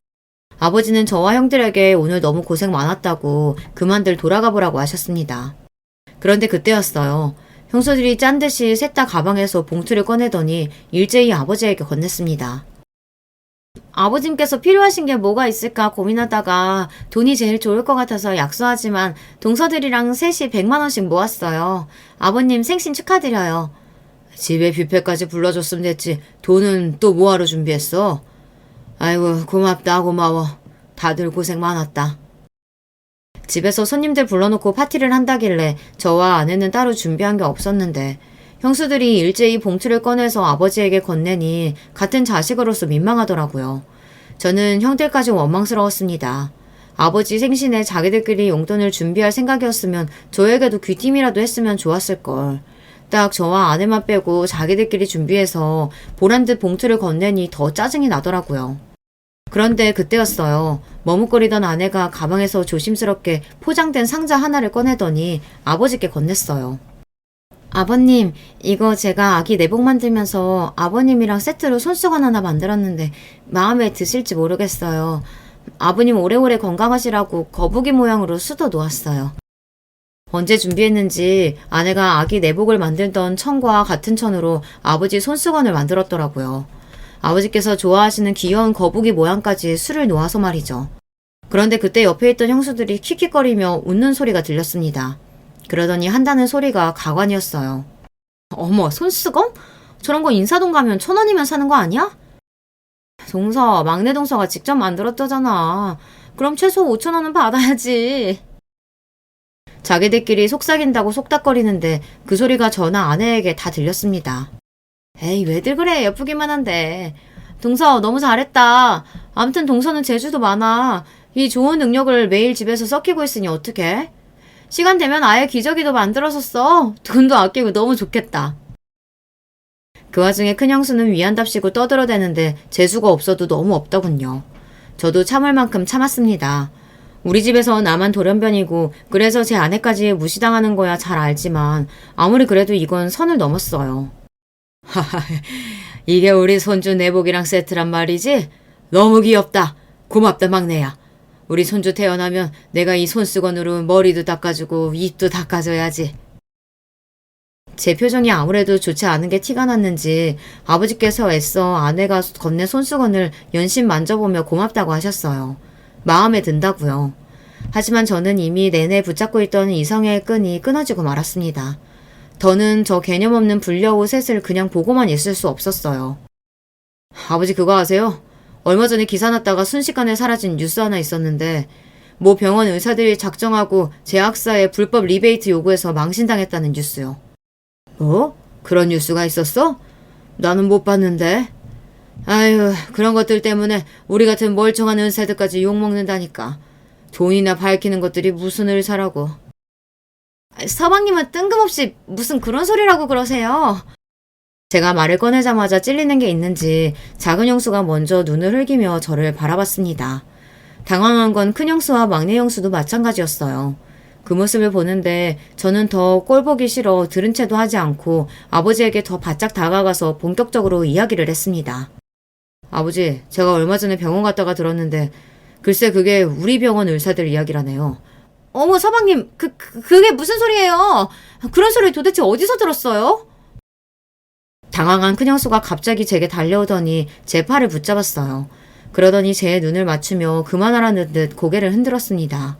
아버지는 저와 형들에게 오늘 너무 고생 많았다고 그만들 돌아가 보라고 하셨습니다. 그런데 그때였어요. 형수들이 짠 듯이 셋 다 가방에서 봉투를 꺼내더니 일제히 아버지에게 건넸습니다. 아버님께서 필요하신 게 뭐가 있을까 고민하다가 돈이 제일 좋을 것 같아서 약소하지만 동서들이랑 셋이 100만 원씩 모았어요. 아버님 생신 축하드려요. 집에 뷔페까지 불러줬으면 됐지. 돈은 또 뭐하러 준비했어? 아이고 고맙다 고마워. 다들 고생 많았다. 집에서 손님들 불러놓고 파티를 한다길래 저와 아내는 따로 준비한 게 없었는데 형수들이 일제히 봉투를 꺼내서 아버지에게 건네니 같은 자식으로서 민망하더라고요. 저는 형들까지 원망스러웠습니다. 아버지 생신에 자기들끼리 용돈을 준비할 생각이었으면 저에게도 귀띔이라도 했으면 좋았을걸. 딱 저와 아내만 빼고 자기들끼리 준비해서 보란듯 봉투를 건네니 더 짜증이 나더라고요. 그런데 그때였어요. 머뭇거리던 아내가 가방에서 조심스럽게 포장된 상자 하나를 꺼내더니 아버지께 건넸어요. 아버님, 이거 제가 아기 내복 만들면서 아버님이랑 세트로 손수건 하나 만들었는데 마음에 드실지 모르겠어요. 아버님 오래오래 건강하시라고 거북이 모양으로 수도 놓았어요. 언제 준비했는지 아내가 아기 내복을 만들던 천과 같은 천으로 아버지 손수건을 만들었더라고요. 아버지께서 좋아하시는 귀여운 거북이 모양까지 수를 놓아서 말이죠. 그런데 그때 옆에 있던 형수들이 킥킥거리며 웃는 소리가 들렸습니다. 그러더니 한다는 소리가 가관이었어요. 어머, 손수건? 저런 거 인사동 가면 1,000원이면 사는 거 아니야? 동서, 막내 동서가 직접 만들었다잖아. 그럼 최소 5,000원은 받아야지. 자기들끼리 속삭인다고 속닥거리는데 그 소리가 저나 아내에게 다 들렸습니다. 에이, 왜들 그래? 예쁘기만 한데. 동서, 너무 잘했다. 암튼 동서는 재주도 많아. 이 좋은 능력을 매일 집에서 썩히고 있으니 어떡해? 시간 되면 아예 기저귀도 만들어서 써. 돈도 아끼고 너무 좋겠다. 그 와중에 큰형수는 위안답시고 떠들어대는데 재수가 없어도 너무 없더군요. 저도 참을 만큼 참았습니다. 우리 집에서 나만 돌연변이고 그래서 제 아내까지 무시당하는 거야 잘 알지만 아무리 그래도 이건 선을 넘었어요. 하하, 이게 우리 손주 내복이랑 세트란 말이지? 너무 귀엽다. 고맙다 막내야. 우리 손주 태어나면 내가 이 손수건으로 머리도 닦아주고 입도 닦아줘야지. 제 표정이 아무래도 좋지 않은 게 티가 났는지 아버지께서 애써 아내가 건넨 손수건을 연신 만져보며 고맙다고 하셨어요. 마음에 든다고요. 하지만 저는 이미 내내 붙잡고 있던 이성의 끈이 끊어지고 말았습니다. 더는 저 개념 없는 불려우 셋을 그냥 보고만 있을 수 없었어요. 아버지 그거 아세요? 얼마 전에 기사 났다가 순식간에 사라진 뉴스 하나 있었는데 모 병원 의사들이 작정하고 제약사에 불법 리베이트 요구해서 망신당했다는 뉴스요. 뭐? 그런 뉴스가 있었어? 나는 못 봤는데. 아유, 그런 것들 때문에 우리 같은 멀쩡한 의사들까지 욕먹는다니까. 돈이나 밝히는 것들이 무슨 의사라고. 서방님은 뜬금없이 무슨 그런 소리라고 그러세요. 제가 말을 꺼내자마자 찔리는 게 있는지 작은 형수가 먼저 눈을 흘기며 저를 바라봤습니다. 당황한 건 큰 형수와 막내 형수도 마찬가지였어요. 그 모습을 보는데 저는 더 꼴보기 싫어 들은 채도 하지 않고 아버지에게 더 바짝 다가가서 본격적으로 이야기를 했습니다. 아버지, 제가 얼마 전에 병원 갔다가 들었는데 글쎄 그게 우리 병원 의사들 이야기라네요. 어머 서방님, 그게 무슨 소리예요? 그런 소리 도대체 어디서 들었어요? 당황한 큰형수가 갑자기 제게 달려오더니 제 팔을 붙잡았어요. 그러더니 제 눈을 맞추며 그만하라는 듯 고개를 흔들었습니다.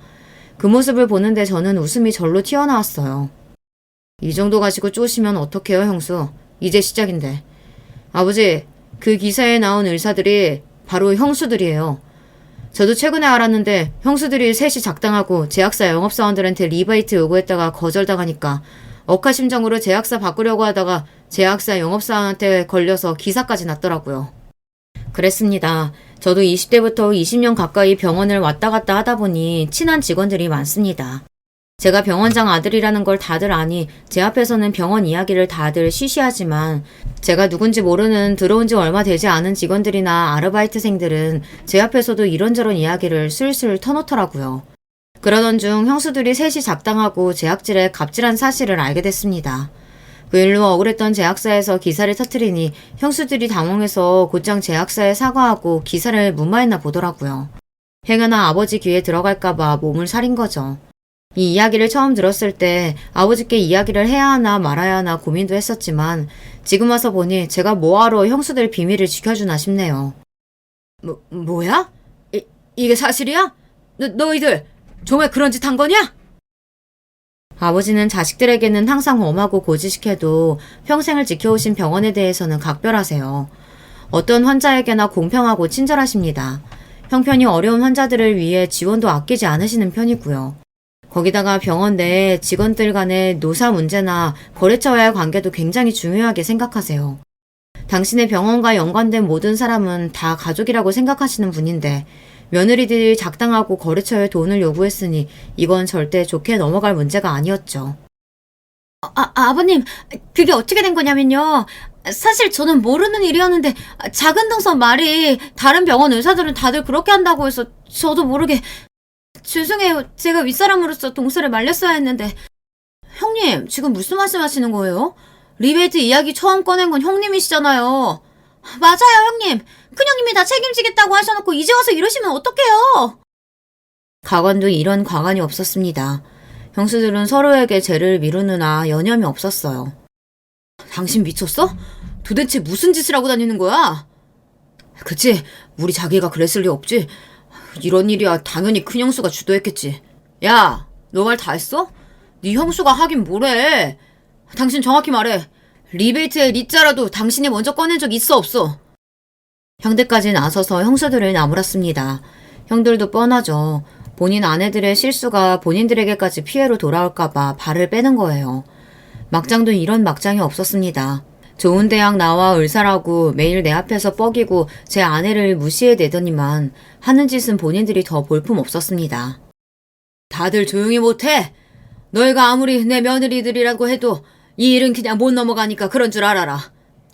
그 모습을 보는데 저는 웃음이 절로 튀어나왔어요. 이 정도 가지고 쪼시면 어떡해요, 형수? 이제 시작인데. 아버지, 그 기사에 나온 의사들이 바로 형수들이에요. 저도 최근에 알았는데 형수들이 셋이 작당하고 제약사 영업사원들한테 리베이트 요구했다가 거절당하니까 억하심정으로 제약사 바꾸려고 하다가 제약사 영업사원한테 걸려서 기사까지 났더라고요. 그랬습니다. 저도 20대부터 20년 가까이 병원을 왔다 갔다 하다 보니 친한 직원들이 많습니다. 제가 병원장 아들이라는 걸 다들 아니 제 앞에서는 병원 이야기를 다들 쉬쉬하지만 제가 누군지 모르는 들어온 지 얼마 되지 않은 직원들이나 아르바이트생들은 제 앞에서도 이런저런 이야기를 슬슬 터놓더라고요. 그러던 중 형수들이 셋이 작당하고 제약질에 갑질한 사실을 알게 됐습니다. 그 일로 억울했던 제약사에서 기사를 터뜨리니 형수들이 당황해서 곧장 제약사에 사과하고 기사를 무마했나 보더라고요. 행여나 아버지 귀에 들어갈까봐 몸을 사린 거죠. 이 이야기를 처음 들었을 때 아버지께 이야기를 해야 하나 말아야 하나 고민도 했었지만 지금 와서 보니 제가 뭐하러 형수들 비밀을 지켜주나 싶네요. 뭐야? 이게 사실이야? 너희들 정말 그런 짓 한 거냐? 아버지는 자식들에게는 항상 엄하고 고지식해도 평생을 지켜오신 병원에 대해서는 각별하세요. 어떤 환자에게나 공평하고 친절하십니다. 형편이 어려운 환자들을 위해 지원도 아끼지 않으시는 편이고요. 거기다가 병원 내에 직원들 간의 노사 문제나 거래처와의 관계도 굉장히 중요하게 생각하세요. 당신의 병원과 연관된 모든 사람은 다 가족이라고 생각하시는 분인데 며느리들이 작당하고 거래처에 돈을 요구했으니 이건 절대 좋게 넘어갈 문제가 아니었죠. 아버님, 그게 어떻게 된 거냐면요. 사실 저는 모르는 일이었는데 작은 동서 말이 다른 병원 의사들은 다들 그렇게 한다고 해서 저도 모르게 죄송해요. 제가 윗사람으로서 동서를 말렸어야 했는데. 형님, 지금 무슨 말씀하시는 거예요? 리베이트 이야기 처음 꺼낸 건 형님이시잖아요. 맞아요, 형님. 큰형님이 다 책임지겠다고 하셔놓고 이제 와서 이러시면 어떡해요? 가관도 이런 과관이 없었습니다. 형수들은 서로에게 죄를 미루느나 여념이 없었어요. 당신 미쳤어? 도대체 무슨 짓을 하고 다니는 거야? 그치, 우리 자기가 그랬을 리 없지. 이런 일이야 당연히 큰형수가 주도했겠지. 야, 너 말 다 했어? 네 형수가 하긴 뭐래. 당신 정확히 말해. 리베이트의 리자라도 당신이 먼저 꺼낸 적 있어 없어? 형들까지 나서서 형수들을 나무랐습니다. 형들도 뻔하죠. 본인 아내들의 실수가 본인들에게까지 피해로 돌아올까봐 발을 빼는 거예요. 막장도 이런 막장이 없었습니다. 좋은 대학 나와 의사라고 매일 내 앞에서 뻐기고 제 아내를 무시해대더니만 하는 짓은 본인들이 더 볼품 없었습니다. 다들 조용히 못해? 너희가 아무리 내 며느리들이라고 해도 이 일은 그냥 못 넘어가니까 그런 줄 알아라.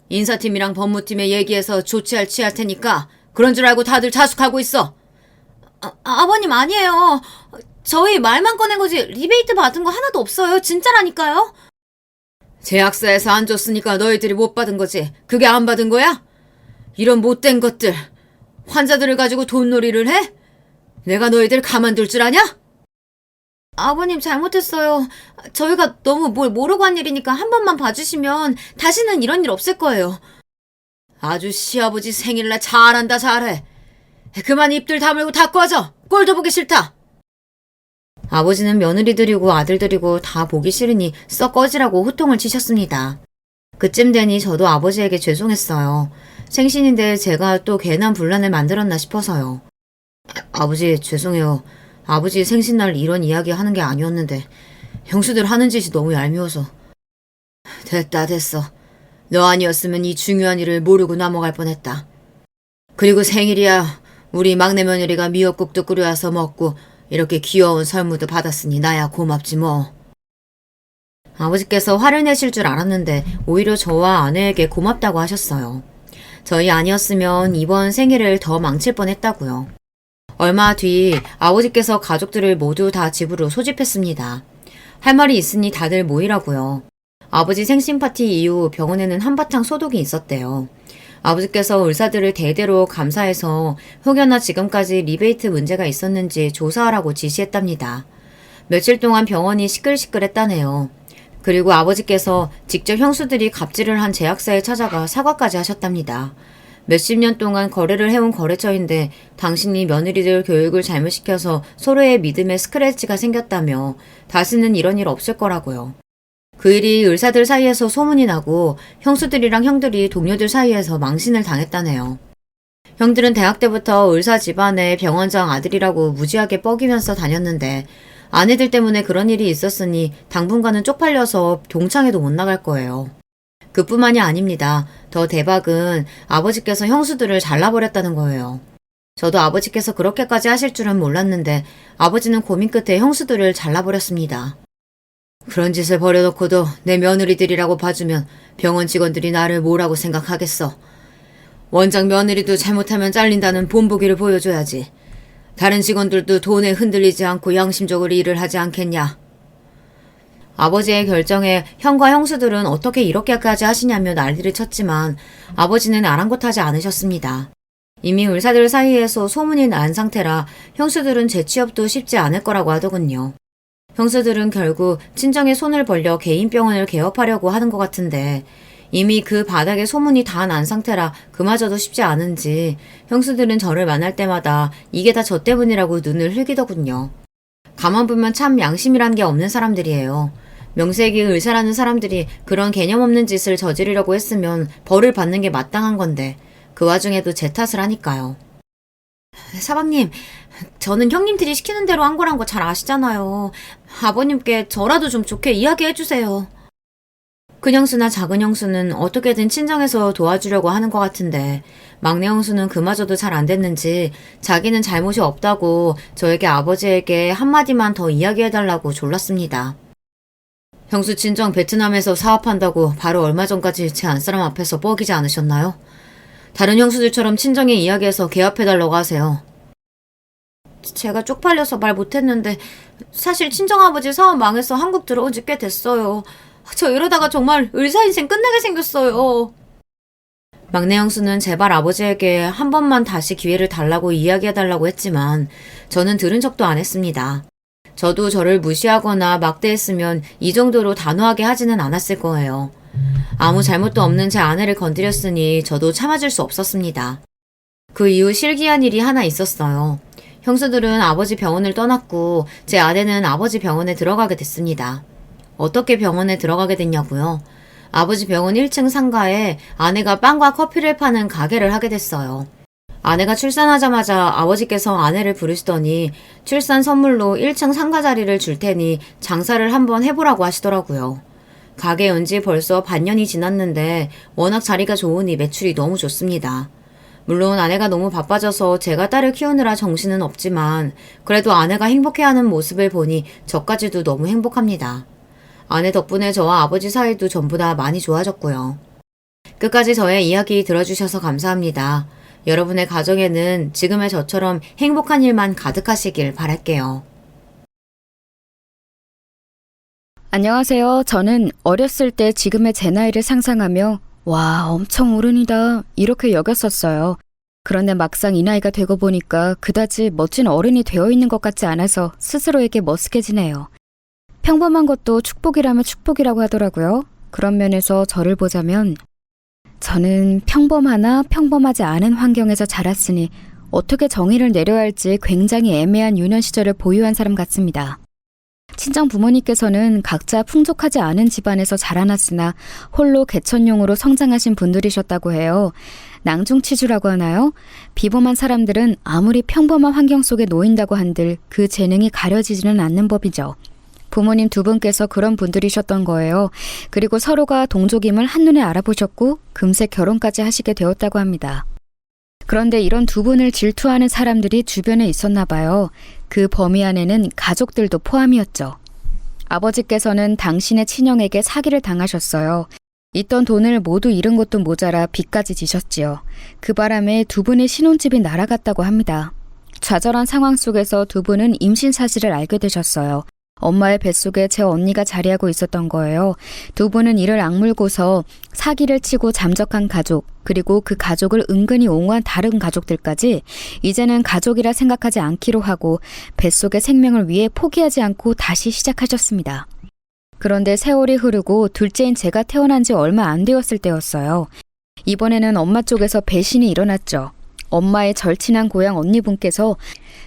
인사팀이랑 법무팀에 얘기해서 조치할 취할 테니까 그런 줄 알고 다들 자숙하고 있어. 아버님 아니에요. 저희 말만 꺼낸 거지 리베이트 받은 거 하나도 없어요. 진짜라니까요. 제약사에서 안 줬으니까 너희들이 못 받은 거지. 그게 안 받은 거야? 이런 못된 것들. 환자들을 가지고 돈놀이를 해? 내가 너희들 가만둘 줄 아냐? 아버님 잘못했어요. 저희가 너무 뭘 모르고 한 일이니까 한 번만 봐주시면 다시는 이런 일 없을 거예요. 아주 시아버지 생일날 잘한다 잘해. 그만 입들 다물고 다 꺼져. 꼴도 보기 싫다. 아버지는 며느리들이고 아들들이고 다 보기 싫으니 썩 꺼지라고 호통을 치셨습니다. 그쯤 되니 저도 아버지에게 죄송했어요. 생신인데 제가 또 괜한 분란을 만들었나 싶어서요. 아버지 죄송해요. 아버지 생신날 이런 이야기 하는 게 아니었는데 형수들 하는 짓이 너무 얄미워서. 됐어. 너 아니었으면 이 중요한 일을 모르고 넘어갈 뻔했다. 그리고 생일이야. 우리 막내 며느리가 미역국도 끓여와서 먹고 이렇게 귀여운 선물도 받았으니 나야 고맙지 뭐. 아버지께서 화를 내실 줄 알았는데 오히려 저와 아내에게 고맙다고 하셨어요. 저희 아니었으면 이번 생일을 더 망칠 뻔했다고요. 얼마 뒤 아버지께서 가족들을 모두 다 집으로 소집했습니다. 할 말이 있으니 다들 모이라고요. 아버지 생신 파티 이후 병원에는 한바탕 소독이 있었대요. 아버지께서 의사들을 대대로 감사해서 혹여나 지금까지 리베이트 문제가 있었는지 조사하라고 지시했답니다. 며칠 동안 병원이 시끌시끌했다네요. 그리고 아버지께서 직접 형수들이 갑질을 한 제약사에 찾아가 사과까지 하셨답니다. 몇십 년 동안 거래를 해온 거래처인데 당신이 며느리들 교육을 잘못시켜서 서로의 믿음에 스크래치가 생겼다며 다시는 이런 일 없을 거라고요. 그 일이 의사들 사이에서 소문이 나고 형수들이랑 형들이 동료들 사이에서 망신을 당했다네요. 형들은 대학 때부터 의사 집안의 병원장 아들이라고 무지하게 뻐기면서 다녔는데 아내들 때문에 그런 일이 있었으니 당분간은 쪽팔려서 동창회도 못 나갈 거예요. 그뿐만이 아닙니다. 더 대박은 아버지께서 형수들을 잘라버렸다는 거예요. 저도 아버지께서 그렇게까지 하실 줄은 몰랐는데 아버지는 고민 끝에 형수들을 잘라버렸습니다. 그런 짓을 벌여놓고도 내 며느리들이라고 봐주면 병원 직원들이 나를 뭐라고 생각하겠어. 원장 며느리도 잘못하면 잘린다는 본보기를 보여줘야지. 다른 직원들도 돈에 흔들리지 않고 양심적으로 일을 하지 않겠냐. 아버지의 결정에 형과 형수들은 어떻게 이렇게까지 하시냐며 난리를 쳤지만 아버지는 아랑곳하지 않으셨습니다. 이미 의사들 사이에서 소문이 난 상태라 형수들은 재취업도 쉽지 않을 거라고 하더군요. 형수들은 결국 친정에 손을 벌려 개인 병원을 개업하려고 하는 것 같은데 이미 그 바닥에 소문이 다 난 상태라 그마저도 쉽지 않은지 형수들은 저를 만날 때마다 이게 다 저 때문이라고 눈을 흘기더군요. 가만 보면 참 양심이란 게 없는 사람들이에요. 명색이 의사라는 사람들이 그런 개념 없는 짓을 저지르려고 했으면 벌을 받는 게 마땅한 건데 그 와중에도 제 탓을 하니까요. 사방님, 저는 형님들이 시키는 대로 한 거란 거 잘 아시잖아요. 아버님께 저라도 좀 좋게 이야기해 주세요. 큰 형수나 작은 형수는 어떻게든 친정에서 도와주려고 하는 것 같은데 막내 형수는 그마저도 잘 안 됐는지 자기는 잘못이 없다고 저에게 아버지에게 한마디만 더 이야기해달라고 졸랐습니다. 형수 친정 베트남에서 사업한다고 바로 얼마 전까지 제 안사람 앞에서 뻐기지 않으셨나요? 다른 형수들처럼 친정에 이야기해서 개업해달라고 하세요. 제가 쪽팔려서 말 못했는데 사실 친정아버지 사업 망해서 한국 들어온 지 꽤 됐어요. 저 이러다가 정말 의사 인생 끝내게 생겼어요. 막내 형수는 제발 아버지에게 한 번만 다시 기회를 달라고 이야기해달라고 했지만 저는 들은 척도 안 했습니다. 저도 저를 무시하거나 막대했으면 이 정도로 단호하게 하지는 않았을 거예요. 아무 잘못도 없는 제 아내를 건드렸으니 저도 참아줄 수 없었습니다. 그 이후 실기한 일이 하나 있었어요. 형수들은 아버지 병원을 떠났고 제 아내는 아버지 병원에 들어가게 됐습니다. 어떻게 병원에 들어가게 됐냐고요? 아버지 병원 1층 상가에 아내가 빵과 커피를 파는 가게를 하게 됐어요. 아내가 출산하자마자 아버지께서 아내를 부르시더니 출산 선물로 1층 상가 자리를 줄 테니 장사를 한번 해보라고 하시더라고요. 가게 연지 벌써 반년이 지났는데 워낙 자리가 좋으니 매출이 너무 좋습니다. 물론 아내가 너무 바빠져서 제가 딸을 키우느라 정신은 없지만 그래도 아내가 행복해하는 모습을 보니 저까지도 너무 행복합니다. 아내 덕분에 저와 아버지 사이도 전부 다 많이 좋아졌고요. 끝까지 저의 이야기 들어주셔서 감사합니다. 여러분의 가정에는 지금의 저처럼 행복한 일만 가득하시길 바랄게요. 안녕하세요. 저는 어렸을 때 지금의 제 나이를 상상하며 와, 엄청 어른이다 이렇게 여겼었어요. 그런데 막상 이 나이가 되고 보니까 그다지 멋진 어른이 되어 있는 것 같지 않아서 스스로에게 머쓱해지네요. 평범한 것도 축복이라면 축복이라고 하더라고요. 그런 면에서 저를 보자면 저는 평범하나 평범하지 않은 환경에서 자랐으니 어떻게 정의를 내려야 할지 굉장히 애매한 유년 시절을 보유한 사람 같습니다. 친정 부모님께서는 각자 풍족하지 않은 집안에서 자라났으나 홀로 개천용으로 성장하신 분들이셨다고 해요. 낭중치주라고 하나요? 비범한 사람들은 아무리 평범한 환경 속에 놓인다고 한들 그 재능이 가려지지는 않는 법이죠. 부모님 두 분께서 그런 분들이셨던 거예요. 그리고 서로가 동족임을 한눈에 알아보셨고 금세 결혼까지 하시게 되었다고 합니다. 그런데 이런 두 분을 질투하는 사람들이 주변에 있었나 봐요. 그 범위 안에는 가족들도 포함이었죠. 아버지께서는 당신의 친형에게 사기를 당하셨어요. 있던 돈을 모두 잃은 것도 모자라 빚까지 지셨지요. 그 바람에 두 분의 신혼집이 날아갔다고 합니다. 좌절한 상황 속에서 두 분은 임신 사실을 알게 되셨어요. 엄마의 뱃속에 제 언니가 자리하고 있었던 거예요. 두 분은 이를 악물고서 사기를 치고 잠적한 가족, 그리고 그 가족을 은근히 옹호한 다른 가족들까지 이제는 가족이라 생각하지 않기로 하고 뱃속의 생명을 위해 포기하지 않고 다시 시작하셨습니다. 그런데 세월이 흐르고 둘째인 제가 태어난 지 얼마 안 되었을 때였어요. 이번에는 엄마 쪽에서 배신이 일어났죠. 엄마의 절친한 고향 언니분께서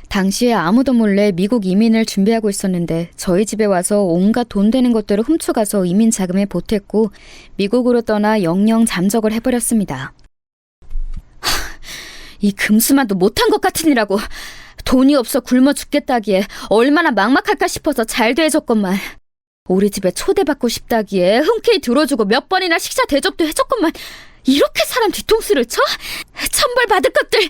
당시에 아무도 몰래 미국 이민을 준비하고 있었는데 저희 집에 와서 온갖 돈 되는 것들을 훔쳐가서 이민 자금에 보탰고 미국으로 떠나 영영 잠적을 해버렸습니다. 이 금수만도 못한 것 같으니라고. 돈이 없어 굶어 죽겠다기에 얼마나 막막할까 싶어서 잘 대해줬건만. 우리 집에 초대받고 싶다기에 흔쾌히 들어주고 몇 번이나 식사 대접도 해줬건만. 이렇게 사람 뒤통수를 쳐? 천벌 받을 것들!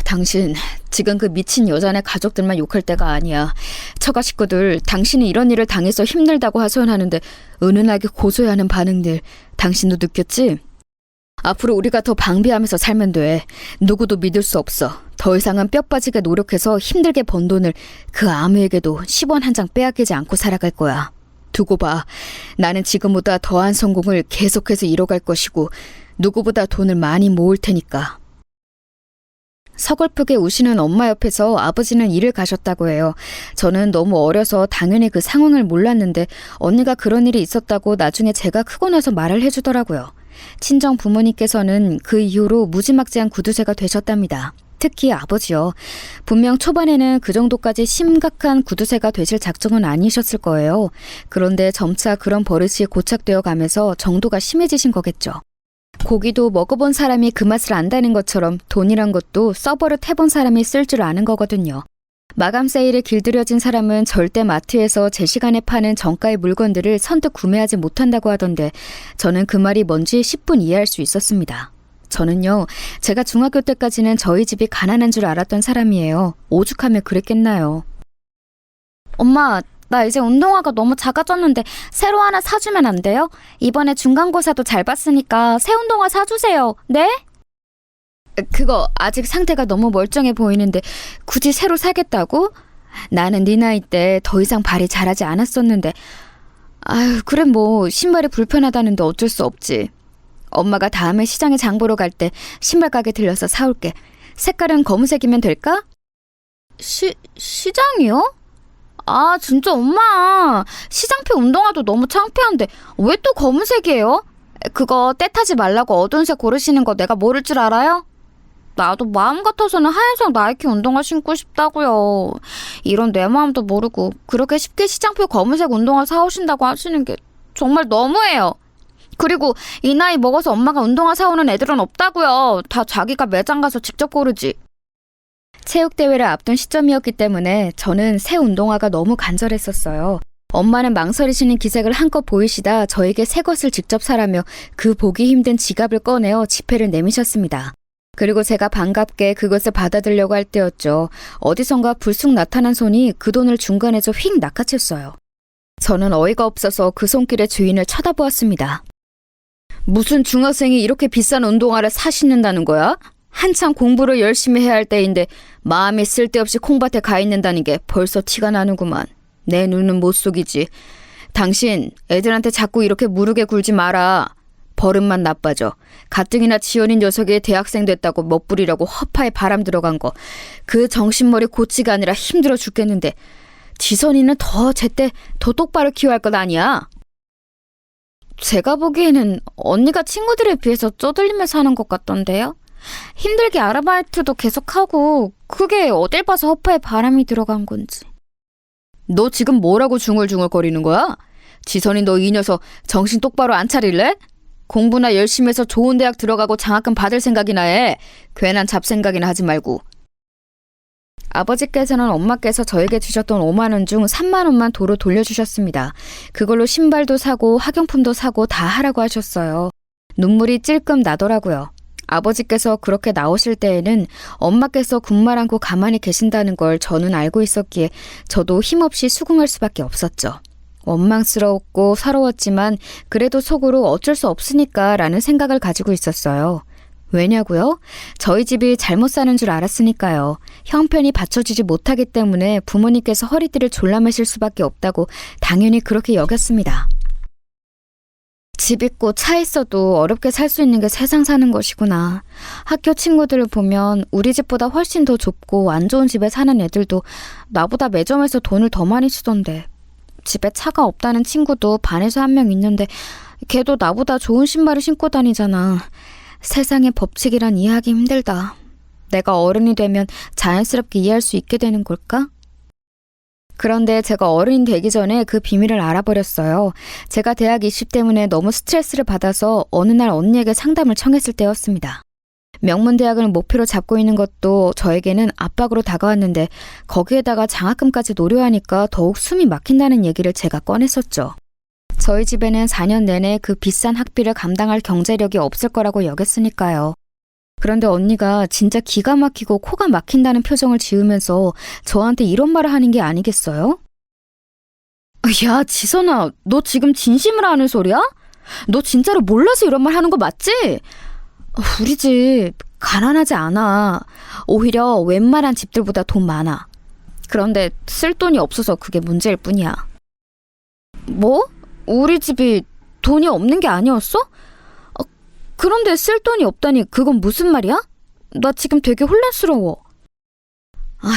당신 지금 그 미친 여자네 가족들만 욕할 때가 아니야. 처가 식구들 당신이 이런 일을 당해서 힘들다고 하소연하는데 은은하게 고소해하는 반응들 당신도 느꼈지? 앞으로 우리가 더 방비하면서 살면 돼. 누구도 믿을 수 없어. 더 이상은 뼈 빠지게 노력해서 힘들게 번 돈을 그 아무에게도 10원 한 장 빼앗기지 않고 살아갈 거야. 두고 봐. 나는 지금보다 더한 성공을 계속해서 이뤄갈 것이고 누구보다 돈을 많이 모을 테니까. 서글프게 우시는 엄마 옆에서 아버지는 일을 가셨다고 해요. 저는 너무 어려서 당연히 그 상황을 몰랐는데 언니가 그런 일이 있었다고 나중에 제가 크고 나서 말을 해주더라고요. 친정 부모님께서는 그 이후로 무지막지한 구두쇠가 되셨답니다. 특히 아버지요. 분명 초반에는 그 정도까지 심각한 구두쇠가 되실 작정은 아니셨을 거예요. 그런데 점차 그런 버릇이 고착되어 가면서 정도가 심해지신 거겠죠. 고기도 먹어본 사람이 그 맛을 안다는 것처럼 돈이란 것도 써버릇 해본 사람이 쓸 줄 아는 거거든요. 마감 세일에 길들여진 사람은 절대 마트에서 제 시간에 파는 정가의 물건들을 선뜻 구매하지 못한다고 하던데 저는 그 말이 뭔지 10분 이해할 수 있었습니다. 저는요, 제가 중학교 때까지는 저희 집이 가난한 줄 알았던 사람이에요. 오죽하면 그랬겠나요. 엄마, 나 이제 운동화가 너무 작아졌는데 새로 하나 사주면 안 돼요? 이번에 중간고사도 잘 봤으니까 새 운동화 사주세요. 네? 그거 아직 상태가 너무 멀쩡해 보이는데 굳이 새로 사겠다고? 나는 네 나이 때 더 이상 발이 자라지 않았었는데 아유, 그래 뭐 신발이 불편하다는데 어쩔 수 없지. 엄마가 다음에 시장에 장 보러 갈 때 신발 가게 들려서 사올게. 색깔은 검은색이면 될까? 시장이요? 아, 진짜 엄마. 시장표 운동화도 너무 창피한데 왜 또 검은색이에요? 그거 때 타지 말라고 어두운 색 고르시는 거 내가 모를 줄 알아요? 나도 마음 같아서는 하얀색 나이키 운동화 신고 싶다고요. 이런 내 마음도 모르고 그렇게 쉽게 시장표 검은색 운동화 사오신다고 하시는 게 정말 너무해요. 그리고 이 나이 먹어서 엄마가 운동화 사오는 애들은 없다고요. 다 자기가 매장 가서 직접 고르지. 체육대회를 앞둔 시점이었기 때문에 저는 새 운동화가 너무 간절했었어요. 엄마는 망설이시는 기색을 한껏 보이시다 저에게 새 것을 직접 사라며 그 보기 힘든 지갑을 꺼내어 지폐를 내미셨습니다. 그리고 제가 반갑게 그것을 받아들려고 할 때였죠. 어디선가 불쑥 나타난 손이 그 돈을 중간에서 휙 낚아챘어요. 저는 어이가 없어서 그 손길의 주인을 쳐다보았습니다. 무슨 중학생이 이렇게 비싼 운동화를 사 신는다는 거야? 한참 공부를 열심히 해야 할 때인데 마음이 쓸데없이 콩밭에 가 있는다는 게 벌써 티가 나는구만. 내 눈은 못 속이지. 당신 애들한테 자꾸 이렇게 무르게 굴지 마라. 버릇만 나빠져. 가뜩이나 지연인 녀석이 대학생 됐다고 멋부리려고 허파에 바람 들어간 거. 그 정신머리 고치가 아니라 힘들어 죽겠는데 지선이는 더 제때 더 똑바로 키워야 할 것 아니야? 제가 보기에는 언니가 친구들에 비해서 쪼들리면서 하는 것 같던데요? 힘들게 아르바이트도 계속하고 그게 어딜 봐서 허파에 바람이 들어간 건지. 너 지금 뭐라고 중얼중얼거리는 거야? 지선이 너 이 녀석 정신 똑바로 안 차릴래? 공부나 열심히 해서 좋은 대학 들어가고 장학금 받을 생각이나 해. 괜한 잡생각이나 하지 말고. 아버지께서는 엄마께서 저에게 주셨던 5만 원 중 3만 원만 도로 돌려주셨습니다. 그걸로 신발도 사고 학용품도 사고 다 하라고 하셨어요. 눈물이 찔끔 나더라고요. 아버지께서 그렇게 나오실 때에는 엄마께서 군말 않고 가만히 계신다는 걸 저는 알고 있었기에 저도 힘없이 수긍할 수밖에 없었죠. 원망스러웠고 서러웠지만 그래도 속으로 어쩔 수 없으니까 라는 생각을 가지고 있었어요. 왜냐고요? 저희 집이 잘못 사는 줄 알았으니까요. 형편이 받쳐주지 못하기 때문에 부모님께서 허리띠를 졸라매실 수밖에 없다고 당연히 그렇게 여겼습니다. 집 있고 차 있어도 어렵게 살 수 있는 게 세상 사는 것이구나. 학교 친구들을 보면 우리 집보다 훨씬 더 좁고 안 좋은 집에 사는 애들도 나보다 매점에서 돈을 더 많이 쓰던데. 집에 차가 없다는 친구도 반에서 한 명 있는데 걔도 나보다 좋은 신발을 신고 다니잖아. 세상의 법칙이란 이해하기 힘들다. 내가 어른이 되면 자연스럽게 이해할 수 있게 되는 걸까? 그런데 제가 어른이 되기 전에 그 비밀을 알아버렸어요. 제가 대학 입시 때문에 너무 스트레스를 받아서 어느 날 언니에게 상담을 청했을 때였습니다. 명문대학을 목표로 잡고 있는 것도 저에게는 압박으로 다가왔는데 거기에다가 장학금까지 노려하니까 더욱 숨이 막힌다는 얘기를 제가 꺼냈었죠. 저희 집에는 4년 내내 그 비싼 학비를 감당할 경제력이 없을 거라고 여겼으니까요. 그런데 언니가 진짜 기가 막히고 코가 막힌다는 표정을 지으면서 저한테 이런 말을 하는 게 아니겠어요? 야, 지선아, 너 지금 진심으로 하는 소리야? 너 진짜로 몰라서 이런 말 하는 거 맞지? 우리 집 가난하지 않아. 오히려 웬만한 집들보다 돈 많아. 그런데 쓸 돈이 없어서 그게 문제일 뿐이야. 뭐? 우리 집이 돈이 없는 게 아니었어? 그런데 쓸 돈이 없다니 그건 무슨 말이야? 나 지금 되게 혼란스러워. 아휴,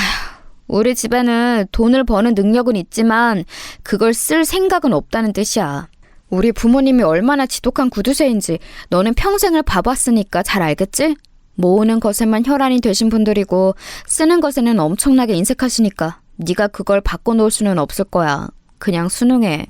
우리 집에는 돈을 버는 능력은 있지만 그걸 쓸 생각은 없다는 뜻이야. 우리 부모님이 얼마나 지독한 구두쇠인지 너는 평생을 봐봤으니까 잘 알겠지? 모으는 것에만 혈안이 되신 분들이고 쓰는 것에는 엄청나게 인색하시니까 네가 그걸 바꿔놓을 수는 없을 거야. 그냥 순응해.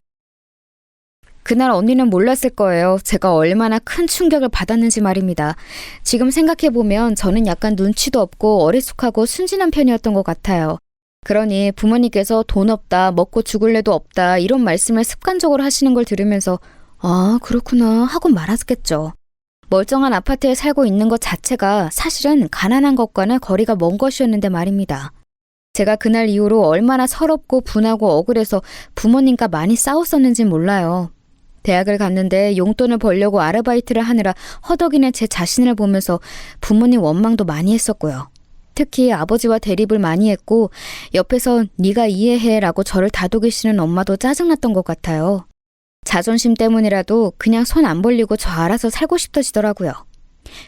그날 언니는 몰랐을 거예요. 제가 얼마나 큰 충격을 받았는지 말입니다. 지금 생각해보면 저는 약간 눈치도 없고 어리숙하고 순진한 편이었던 것 같아요. 그러니 부모님께서 돈 없다, 먹고 죽을래도 없다 이런 말씀을 습관적으로 하시는 걸 들으면서 아, 그렇구나 하고 말았겠죠. 멀쩡한 아파트에 살고 있는 것 자체가 사실은 가난한 것과는 거리가 먼 것이었는데 말입니다. 제가 그날 이후로 얼마나 서럽고 분하고 억울해서 부모님과 많이 싸웠었는지 몰라요. 대학을 갔는데 용돈을 벌려고 아르바이트를 하느라 허덕이는 제 자신을 보면서 부모님 원망도 많이 했었고요. 특히 아버지와 대립을 많이 했고 옆에서 네가 이해해라고 저를 다독이시는 엄마도 짜증났던 것 같아요. 자존심 때문이라도 그냥 손 안 벌리고 저 알아서 살고 싶어지더라고요.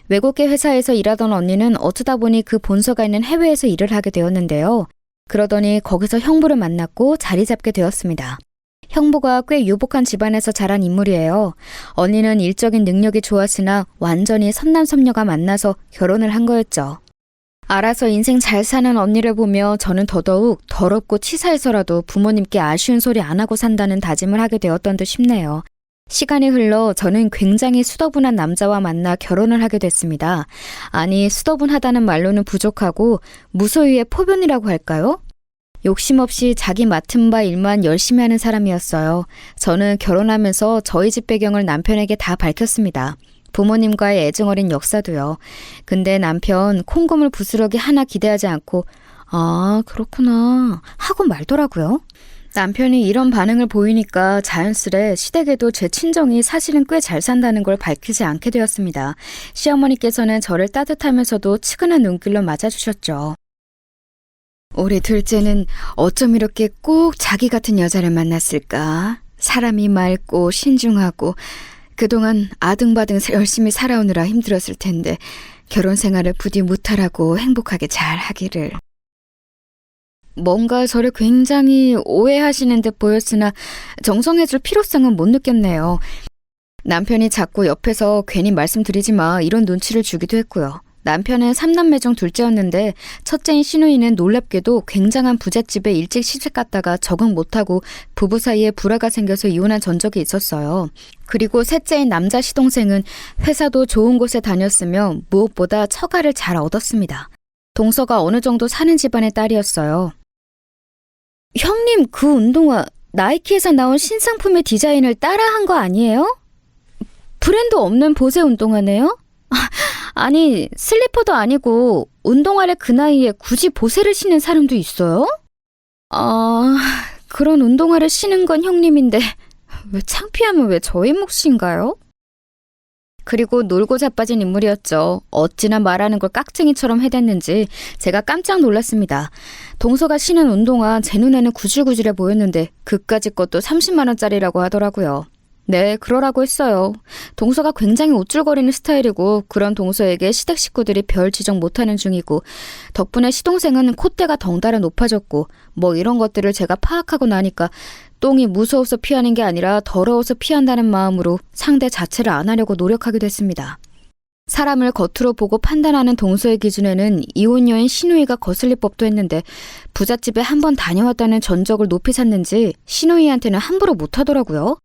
외국계 회사에서 일하던 언니는 어쩌다 보니 그 본사가 있는 해외에서 일을 하게 되었는데요. 그러더니 거기서 형부를 만났고 자리 잡게 되었습니다. 형부가 꽤 유복한 집안에서 자란 인물이에요. 언니는 일적인 능력이 좋았으나 완전히 선남선녀가 만나서 결혼을 한 거였죠. 알아서 인생 잘 사는 언니를 보며 저는 더더욱 더럽고 치사해서라도 부모님께 아쉬운 소리 안 하고 산다는 다짐을 하게 되었던 듯 싶네요. 시간이 흘러 저는 굉장히 수더분한 남자와 만나 결혼을 하게 됐습니다. 아니, 수더분하다는 말로는 부족하고 무소유의 포변이라고 할까요? 욕심 없이 자기 맡은 바 일만 열심히 하는 사람이었어요. 저는 결혼하면서 저희 집 배경을 남편에게 다 밝혔습니다. 부모님과의 애증어린 역사도요. 근데 남편 콩고물 부스러기 하나 기대하지 않고 아, 그렇구나 하고 말더라고요. 남편이 이런 반응을 보이니까 자연스레 시댁에도 제 친정이 사실은 꽤 잘 산다는 걸 밝히지 않게 되었습니다. 시어머니께서는 저를 따뜻하면서도 측은한 눈길로 맞아주셨죠. 우리 둘째는 어쩜 이렇게 꼭 자기 같은 여자를 만났을까? 사람이 맑고 신중하고 그동안 아등바등 열심히 살아오느라 힘들었을 텐데 결혼 생활을 부디 무탈하고 행복하게 잘 하기를. 뭔가 저를 굉장히 오해하시는 듯 보였으나 정성해줄 필요성은 못 느꼈네요. 남편이 자꾸 옆에서 괜히 말씀드리지 마 이런 눈치를 주기도 했고요. 남편은 3남매 중 둘째였는데 첫째인 시누이는 놀랍게도 굉장한 부잣집에 일찍 시집 갔다가 적응 못하고 부부 사이에 불화가 생겨서 이혼한 전적이 있었어요. 그리고 셋째인 남자 시동생은 회사도 좋은 곳에 다녔으며 무엇보다 처가를 잘 얻었습니다. 동서가 어느 정도 사는 집안의 딸이었어요. 형님, 그 운동화 나이키에서 나온 신상품의 디자인을 따라한 거 아니에요? 브랜드 없는 보세 운동화네요? 아니, 슬리퍼도 아니고 운동화를 그 나이에 굳이 보세를 신는 사람도 있어요? 그런 운동화를 신은 건 형님인데 왜 창피하면 왜 저희 몫인가요? 그리고 놀고 자빠진 인물이었죠. 어찌나 말하는 걸 깍쟁이처럼 해댔는지 제가 깜짝 놀랐습니다. 동서가 신은 운동화 제 눈에는 구질구질해 보였는데 그까짓 것도 30만 원짜리라고 하더라고요. 네, 그러라고 했어요. 동서가 굉장히 우쭐거리는 스타일이고 그런 동서에게 시댁 식구들이 별 지적 못하는 중이고 덕분에 시동생은 콧대가 덩달아 높아졌고 뭐 이런 것들을 제가 파악하고 나니까 똥이 무서워서 피하는 게 아니라 더러워서 피한다는 마음으로 상대 자체를 안 하려고 노력하게 됐습니다. 사람을 겉으로 보고 판단하는 동서의 기준에는 이혼 여인 시누이가 거슬릴 법도 했는데 부잣집에 한번 다녀왔다는 전적을 높이 샀는지 시누이한테는 함부로 못하더라고요.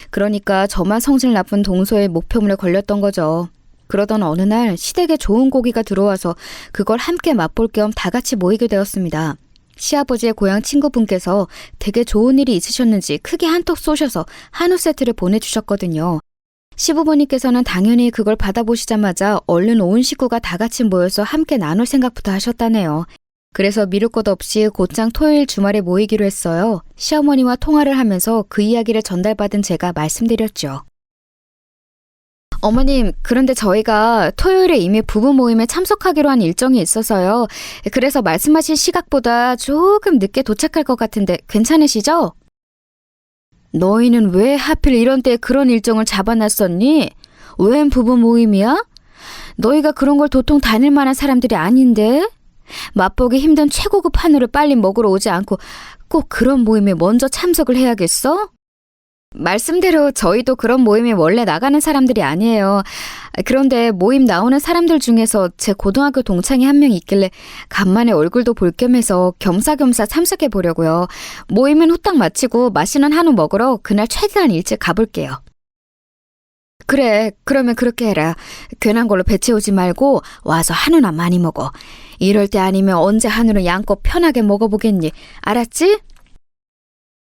그러니까 저만 성질 나쁜 동서의 목표물에 걸렸던 거죠. 그러던 어느 날 시댁에 좋은 고기가 들어와서 그걸 함께 맛볼 겸 다 같이 모이게 되었습니다. 시아버지의 고향 친구분께서 되게 좋은 일이 있으셨는지 크게 한턱 쏘셔서 한우 세트를 보내주셨거든요. 시부모님께서는 당연히 그걸 받아보시자마자 얼른 온 식구가 다 같이 모여서 함께 나눌 생각부터 하셨다네요. 그래서 미룰 것 없이 곧장 토요일 주말에 모이기로 했어요. 시어머니와 통화를 하면서 그 이야기를 전달받은 제가 말씀드렸죠. 어머님, 그런데 저희가 토요일에 이미 부부 모임에 참석하기로 한 일정이 있어서요. 그래서 말씀하신 시각보다 조금 늦게 도착할 것 같은데 괜찮으시죠? 너희는 왜 하필 이런 때에 그런 일정을 잡아놨었니? 웬 부부 모임이야? 너희가 그런 걸 도통 다닐 만한 사람들이 아닌데? 맛보기 힘든 최고급 한우를 빨리 먹으러 오지 않고 꼭 그런 모임에 먼저 참석을 해야겠어? 말씀대로 저희도 그런 모임에 원래 나가는 사람들이 아니에요. 그런데 모임 나오는 사람들 중에서 제 고등학교 동창이 한 명 있길래 간만에 얼굴도 볼 겸해서 겸사겸사 참석해 보려고요. 모임은 후딱 마치고 맛있는 한우 먹으러 그날 최대한 일찍 가볼게요. 그래, 그러면 그렇게 해라. 괜한 걸로 배 채우지 말고 와서 한우나 많이 먹어. 이럴 때 아니면 언제 한우를 양껏 편하게 먹어보겠니? 알았지?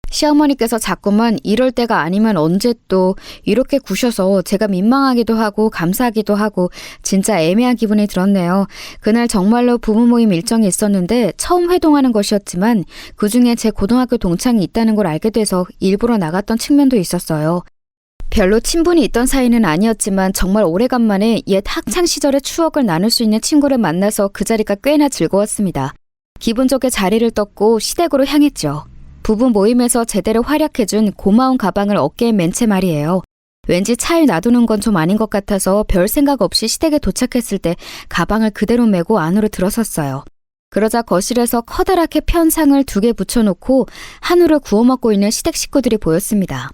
시어머니께서 자꾸만 이럴 때가 아니면 언제 또 이렇게 구셔서 제가 민망하기도 하고 감사하기도 하고 진짜 애매한 기분이 들었네요. 그날 정말로 부부 모임 일정이 있었는데 처음 회동하는 것이었지만 그중에 제 고등학교 동창이 있다는 걸 알게 돼서 일부러 나갔던 측면도 있었어요. 별로 친분이 있던 사이는 아니었지만 정말 오래간만에 옛 학창 시절의 추억을 나눌 수 있는 친구를 만나서 그 자리가 꽤나 즐거웠습니다. 기분 좋게 자리를 떴고 시댁으로 향했죠. 부부 모임에서 제대로 활약해준 고마운 가방을 어깨에 맨 채 말이에요. 왠지 차에 놔두는 건 좀 아닌 것 같아서 별 생각 없이 시댁에 도착했을 때 가방을 그대로 메고 안으로 들어섰어요. 그러자 거실에서 커다랗게 편 상을 2개 붙여놓고 한우를 구워 먹고 있는 시댁 식구들이 보였습니다.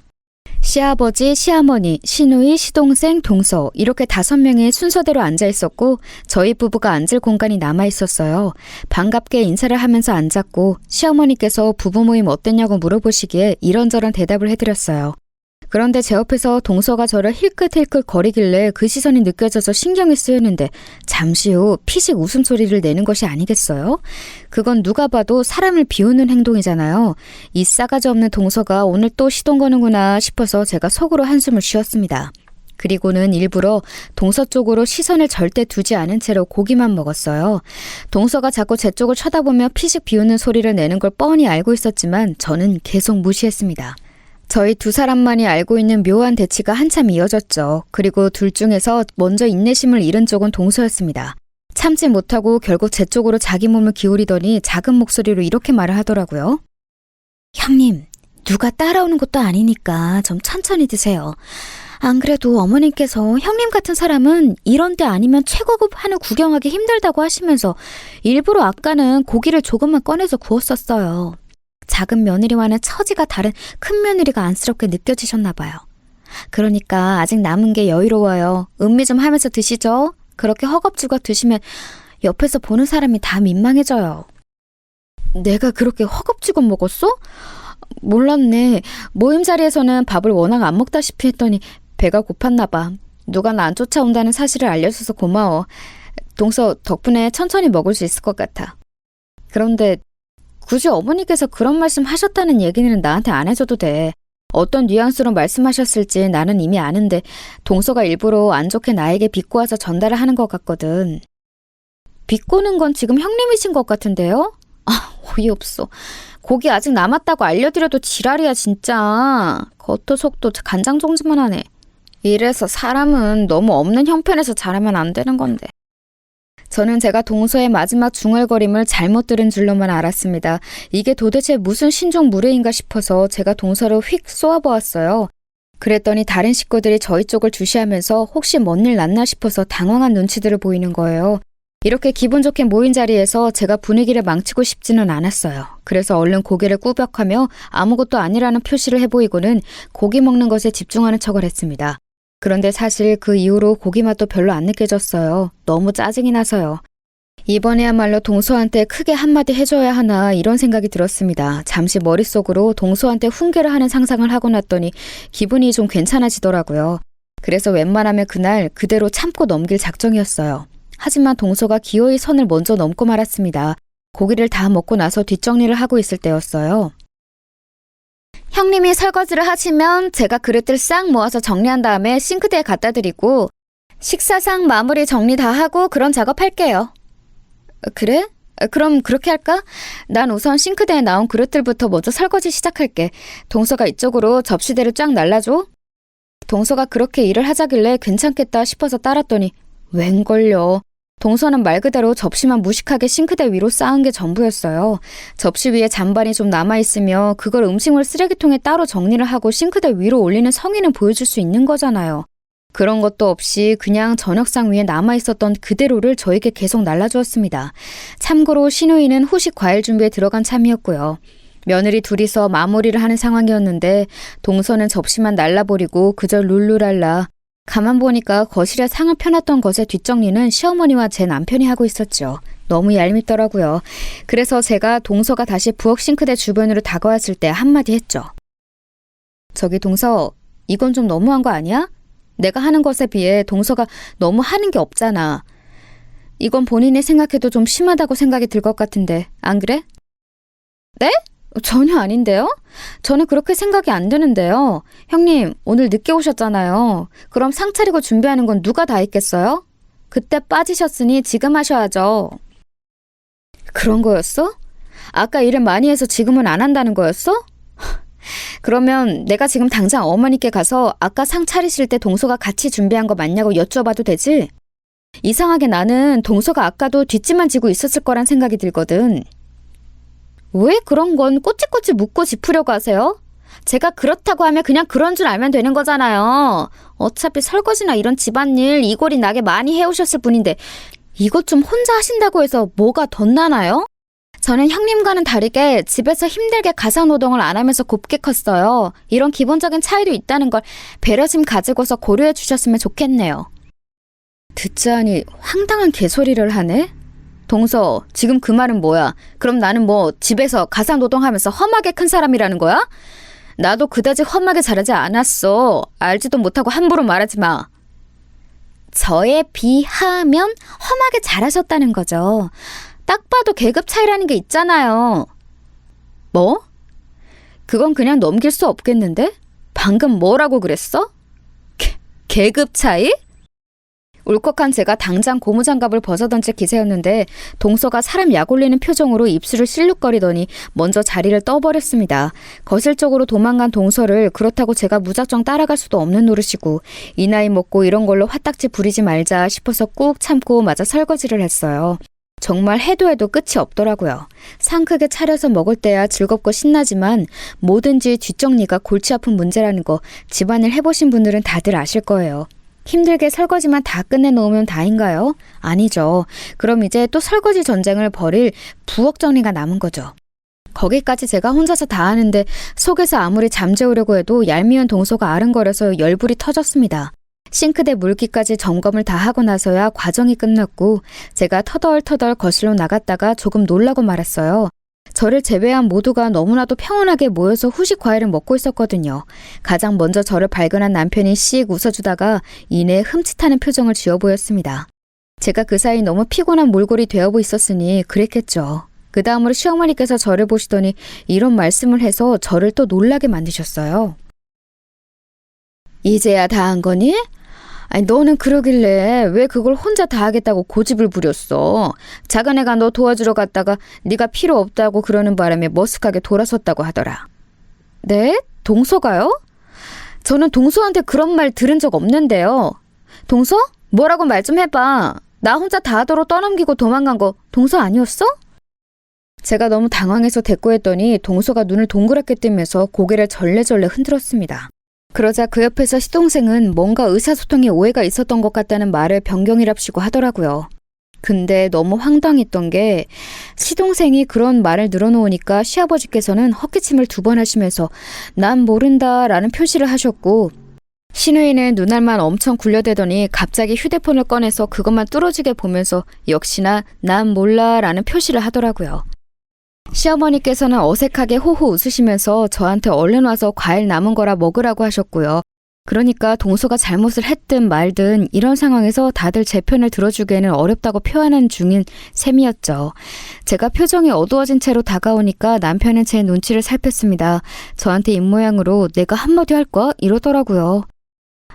시아버지, 시어머니, 시누이, 시동생, 동서 이렇게 5명이 순서대로 앉아 있었고 저희 부부가 앉을 공간이 남아 있었어요. 반갑게 인사를 하면서 앉았고 시어머니께서 부부 모임 어땠냐고 물어보시기에 이런저런 대답을 해드렸어요. 그런데 제 옆에서 동서가 저를 힐끗힐끗 거리길래 그 시선이 느껴져서 신경이 쓰였는데 잠시 후 피식 웃음소리를 내는 것이 아니겠어요? 그건 누가 봐도 사람을 비우는 행동이잖아요. 이 싸가지 없는 동서가 오늘 또 시동 거는구나 싶어서 제가 속으로 한숨을 쉬었습니다. 그리고는 일부러 동서 쪽으로 시선을 절대 두지 않은 채로 고기만 먹었어요. 동서가 자꾸 제 쪽을 쳐다보며 피식 비우는 소리를 내는 걸 뻔히 알고 있었지만 저는 계속 무시했습니다. 저희 2사람만이 알고 있는 묘한 대치가 한참 이어졌죠. 그리고 둘 중에서 먼저 인내심을 잃은 쪽은 동서였습니다. 참지 못하고 결국 제 쪽으로 자기 몸을 기울이더니 작은 목소리로 이렇게 말을 하더라고요. 형님, 누가 따라오는 것도 아니니까 좀 천천히 드세요. 안 그래도 어머님께서 형님 같은 사람은 이런 때 아니면 최고급 한우 구경하기 힘들다고 하시면서 일부러 아까는 고기를 조금만 꺼내서 구웠었어요. 작은 며느리와는 처지가 다른 큰 며느리가 안쓰럽게 느껴지셨나 봐요. 그러니까 아직 남은 게 여유로워요. 음미 좀 하면서 드시죠. 그렇게 허겁지겁 드시면 옆에서 보는 사람이 다 민망해져요. 내가 그렇게 허겁지겁 먹었어? 몰랐네. 모임 자리에서는 밥을 워낙 안 먹다시피 했더니 배가 고팠나 봐. 누가 나 안 쫓아온다는 사실을 알려줘서 고마워. 동서 덕분에 천천히 먹을 수 있을 것 같아. 그런데 굳이 어머니께서 그런 말씀 하셨다는 얘기는 나한테 안 해줘도 돼. 어떤 뉘앙스로 말씀하셨을지 나는 이미 아는데 동서가 일부러 안 좋게 나에게 비꼬아서 전달을 하는 것 같거든. 비꼬는 건 지금 형님이신 것 같은데요? 아, 어이없어. 고기 아직 남았다고 알려드려도 지랄이야 진짜. 겉도 속도 간장종지만 하네. 이래서 사람은 너무 없는 형편에서 자라면 안 되는 건데. 저는 제가 동서의 마지막 중얼거림을 잘못 들은 줄로만 알았습니다. 이게 도대체 무슨 신종 무례인가 싶어서 제가 동서를 휙 쏘아보았어요. 그랬더니 다른 식구들이 저희 쪽을 주시하면서 혹시 뭔 일 났나 싶어서 당황한 눈치들을 보이는 거예요. 이렇게 기분 좋게 모인 자리에서 제가 분위기를 망치고 싶지는 않았어요. 그래서 얼른 고개를 꾸벅하며 아무것도 아니라는 표시를 해보이고는 고기 먹는 것에 집중하는 척을 했습니다. 그런데 사실 그 이후로 고기 맛도 별로 안 느껴졌어요. 너무 짜증이 나서요. 이번에야말로 동서한테 크게 한마디 해줘야 하나 이런 생각이 들었습니다. 잠시 머릿속으로 동서한테 훈계를 하는 상상을 하고 났더니 기분이 좀 괜찮아지더라고요. 그래서 웬만하면 그날 그대로 참고 넘길 작정이었어요. 하지만 동서가 기어이 선을 먼저 넘고 말았습니다. 고기를 다 먹고 나서 뒷정리를 하고 있을 때였어요. 형님이 설거지를 하시면 제가 그릇들 싹 모아서 정리한 다음에 싱크대에 갖다 드리고 식사상 마무리 정리 다 하고 그런 작업할게요. 그래? 그럼 그렇게 할까? 난 우선 싱크대에 나온 그릇들부터 먼저 설거지 시작할게. 동서가 이쪽으로 접시대를 쫙 날라줘. 동서가 그렇게 일을 하자길래 괜찮겠다 싶어서 따랐더니 웬걸요. 동서는 말 그대로 접시만 무식하게 싱크대 위로 쌓은 게 전부였어요. 접시 위에 잔반이 좀 남아있으며 그걸 음식물 쓰레기통에 따로 정리를 하고 싱크대 위로 올리는 성의는 보여줄 수 있는 거잖아요. 그런 것도 없이 그냥 저녁상 위에 남아있었던 그대로를 저에게 계속 날라주었습니다. 참고로 신우이는 후식 과일 준비에 들어간 참이었고요. 며느리 둘이서 마무리를 하는 상황이었는데 동서는 접시만 날라버리고 그저 룰루랄라. 가만 보니까 거실에 상을 펴놨던 것의 뒷정리는 시어머니와 제 남편이 하고 있었죠. 너무 얄밉더라고요. 그래서 제가 동서가 다시 부엌 싱크대 주변으로 다가왔을 때 한마디 했죠. 저기 동서, 이건 좀 너무한 거 아니야? 내가 하는 것에 비해 동서가 너무 하는 게 없잖아. 이건 본인이 생각해도 좀 심하다고 생각이 들 것 같은데 안 그래? 네? 전혀 아닌데요? 저는 그렇게 생각이 안 드는데요. 형님, 오늘 늦게 오셨잖아요. 그럼 상 차리고 준비하는 건 누가 다 했겠어요? 그때 빠지셨으니 지금 하셔야죠. 그런 거였어? 아까 일을 많이 해서 지금은 안 한다는 거였어? 그러면 내가 지금 당장 어머니께 가서 아까 상 차리실 때 동서가 같이 준비한 거 맞냐고 여쭤봐도 되지? 이상하게 나는 동서가 아까도 뒷짐만 지고 있었을 거란 생각이 들거든. 왜 그런 건 꼬치꼬치 묻고 짚으려고 하세요? 제가 그렇다고 하면 그냥 그런 줄 알면 되는 거잖아요. 어차피 설거지나 이런 집안일 이골이 나게 많이 해오셨을 뿐인데 이것 좀 혼자 하신다고 해서 뭐가 덧나나요? 저는 형님과는 다르게 집에서 힘들게 가사노동을 안 하면서 곱게 컸어요. 이런 기본적인 차이도 있다는 걸 배려심 가지고서 고려해 주셨으면 좋겠네요. 듣자하니 황당한 개소리를 하네? 동서, 지금 그 말은 뭐야? 그럼 나는 뭐 집에서 가사노동하면서 험하게 큰 사람이라는 거야? 나도 그다지 험하게 자라지 않았어. 알지도 못하고 함부로 말하지 마. 저에 비하면 험하게 자라셨다는 거죠. 딱 봐도 계급 차이라는 게 있잖아요. 뭐? 그건 그냥 넘길 수 없겠는데? 방금 뭐라고 그랬어? 계급 차이? 울컥한 제가 당장 고무장갑을 벗어던질 기세였는데 동서가 사람 약 올리는 표정으로 입술을 실룩거리더니 먼저 자리를 떠버렸습니다. 거실 쪽으로 도망간 동서를 그렇다고 제가 무작정 따라갈 수도 없는 노릇이고 이 나이 먹고 이런 걸로 화딱지 부리지 말자 싶어서 꾹 참고 마저 설거지를 했어요. 정말 해도 끝이 없더라고요. 상 크게 차려서 먹을 때야 즐겁고 신나지만 뭐든지 뒷정리가 골치 아픈 문제라는 거 집안일 해보신 분들은 다들 아실 거예요. 힘들게 설거지만 다 끝내놓으면 다인가요? 아니죠. 그럼 이제 또 설거지 전쟁을 벌일 부엌 정리가 남은 거죠. 거기까지 제가 혼자서 다 하는데 속에서 아무리 잠재우려고 해도 얄미운 동서가 아른거려서 열불이 터졌습니다. 싱크대 물기까지 점검을 다 하고 나서야 과정이 끝났고 제가 터덜터덜 거실로 나갔다가 조금 놀라고 말았어요. 저를 제외한 모두가 너무나도 평온하게 모여서 후식 과일을 먹고 있었거든요. 가장 먼저 저를 발견한 남편이 씩 웃어주다가 이내 흠칫하는 표정을 지어 보였습니다. 제가 그 사이 너무 피곤한 몰골이 되어보 있었으니 그랬겠죠. 그 다음으로 시어머니께서 저를 보시더니 이런 말씀을 해서 저를 또 놀라게 만드셨어요. 이제야 다 한 거니? 아니 너는 그러길래 왜 그걸 혼자 다 하겠다고 고집을 부렸어. 작은 애가 너 도와주러 갔다가 네가 필요 없다고 그러는 바람에 머쓱하게 돌아섰다고 하더라. 네? 동서가요? 저는 동서한테 그런 말 들은 적 없는데요. 동서? 뭐라고 말 좀 해봐. 나 혼자 다 하도록 떠넘기고 도망간 거 동서 아니었어? 제가 너무 당황해서 대꾸했더니 동서가 눈을 동그랗게 뜨면서 고개를 절레절레 흔들었습니다. 그러자 그 옆에서 시동생은 뭔가 의사소통에 오해가 있었던 것 같다는 말을 변경이랍시고 하더라고요. 근데 너무 황당했던 게 시동생이 그런 말을 늘어놓으니까 시아버지께서는 헛기침을 2번 하시면서 난 모른다 라는 표시를 하셨고 신우이는 눈알만 엄청 굴려대더니 갑자기 휴대폰을 꺼내서 그것만 뚫어지게 보면서 역시나 난 몰라 라는 표시를 하더라고요. 시어머니께서는 어색하게 호호 웃으시면서 저한테 얼른 와서 과일 남은 거라 먹으라고 하셨고요. 그러니까 동서가 잘못을 했든 말든 이런 상황에서 다들 제 편을 들어주기에는 어렵다고 표하는 중인 셈이었죠. 제가 표정이 어두워진 채로 다가오니까 남편은 제 눈치를 살폈습니다. 저한테 입모양으로 내가 한마디 할 거야? 이러더라고요.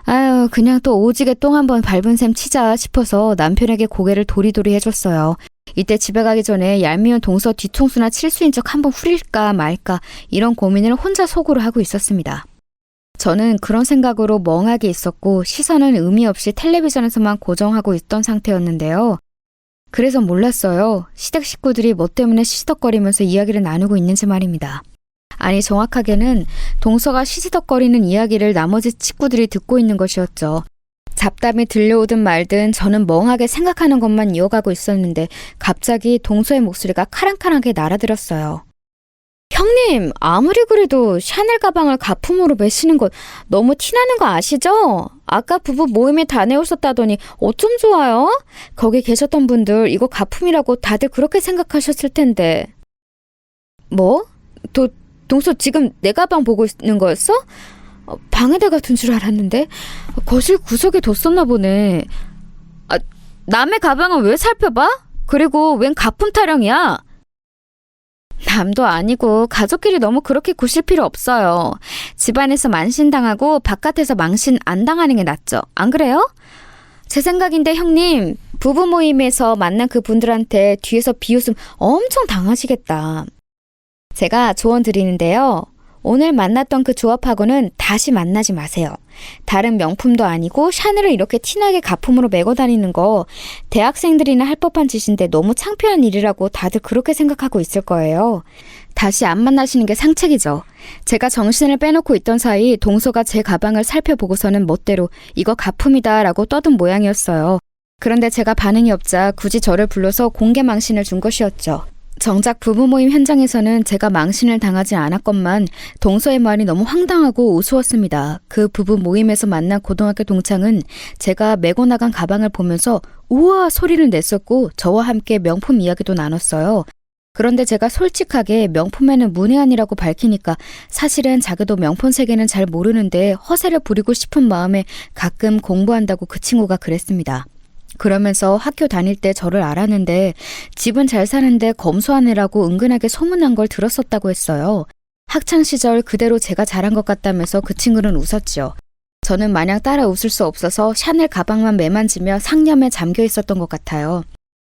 아유, 그냥 또 오지게 똥 한번 밟은 셈 치자 싶어서 남편에게 고개를 도리도리 해줬어요. 이때 집에 가기 전에 얄미운 동서 뒤통수나 칠수인 척 한번 후릴까 말까 이런 고민을 혼자 속으로 하고 있었습니다. 저는 그런 생각으로 멍하게 있었고 시선은 의미 없이 텔레비전에서만 고정하고 있던 상태였는데요. 그래서 몰랐어요. 시댁 식구들이 뭐 때문에 시시덕거리면서 이야기를 나누고 있는지 말입니다. 아니 정확하게는 동서가 시시덕거리는 이야기를 나머지 식구들이 듣고 있는 것이었죠. 잡담이 들려오든 말든 저는 멍하게 생각하는 것만 이어가고 있었는데 갑자기 동서의 목소리가 카랑카랑하게 날아들었어요. 형님, 아무리 그래도 샤넬 가방을 가품으로 매시는 건 너무 티나는 거 아시죠? 아까 부부 모임에 다녀오셨다더니 어쩜 좋아요? 거기 계셨던 분들 이거 가품이라고 다들 그렇게 생각하셨을 텐데. 뭐? 동서 지금 내 가방 보고 있는 거였어? 방에다가 둔 줄 알았는데 거실 구석에 뒀었나 보네. 남의 가방을 왜 살펴봐? 그리고 웬 가품 타령이야? 남도 아니고 가족끼리 너무 그렇게 구실 필요 없어요. 집안에서 만신당하고 바깥에서 망신 안 당하는 게 낫죠. 안 그래요? 제 생각인데 형님, 부부 모임에서 만난 그 분들한테 뒤에서 비웃음 엄청 당하시겠다. 제가 조언 드리는데요. 오늘 만났던 그 조합하고는 다시 만나지 마세요. 다른 명품도 아니고 샤넬을 이렇게 티나게 가품으로 메고 다니는 거 대학생들이나 할 법한 짓인데 너무 창피한 일이라고 다들 그렇게 생각하고 있을 거예요. 다시 안 만나시는 게 상책이죠. 제가 정신을 빼놓고 있던 사이 동서가 제 가방을 살펴보고서는 멋대로 이거 가품이다 라고 떠든 모양이었어요. 그런데 제가 반응이 없자 굳이 저를 불러서 공개 망신을 준 것이었죠. 정작 부부 모임 현장에서는 제가 망신을 당하지 않았건만 동서의 말이 너무 황당하고 우스웠습니다. 그 부부 모임에서 만난 고등학교 동창은 제가 메고 나간 가방을 보면서 우와 소리를 냈었고 저와 함께 명품 이야기도 나눴어요. 그런데 제가 솔직하게 명품에는 문외한이라고 밝히니까 사실은 자기도 명품 세계는 잘 모르는데 허세를 부리고 싶은 마음에 가끔 공부한다고 그 친구가 그랬습니다. 그러면서 학교 다닐 때 저를 알았는데 집은 잘 사는데 검소한 애라고 은근하게 소문난 걸 들었었다고 했어요. 학창시절 그대로 제가 잘한 것 같다면서 그 친구는 웃었죠. 저는 마냥 따라 웃을 수 없어서 샤넬 가방만 매만지며 상념에 잠겨 있었던 것 같아요.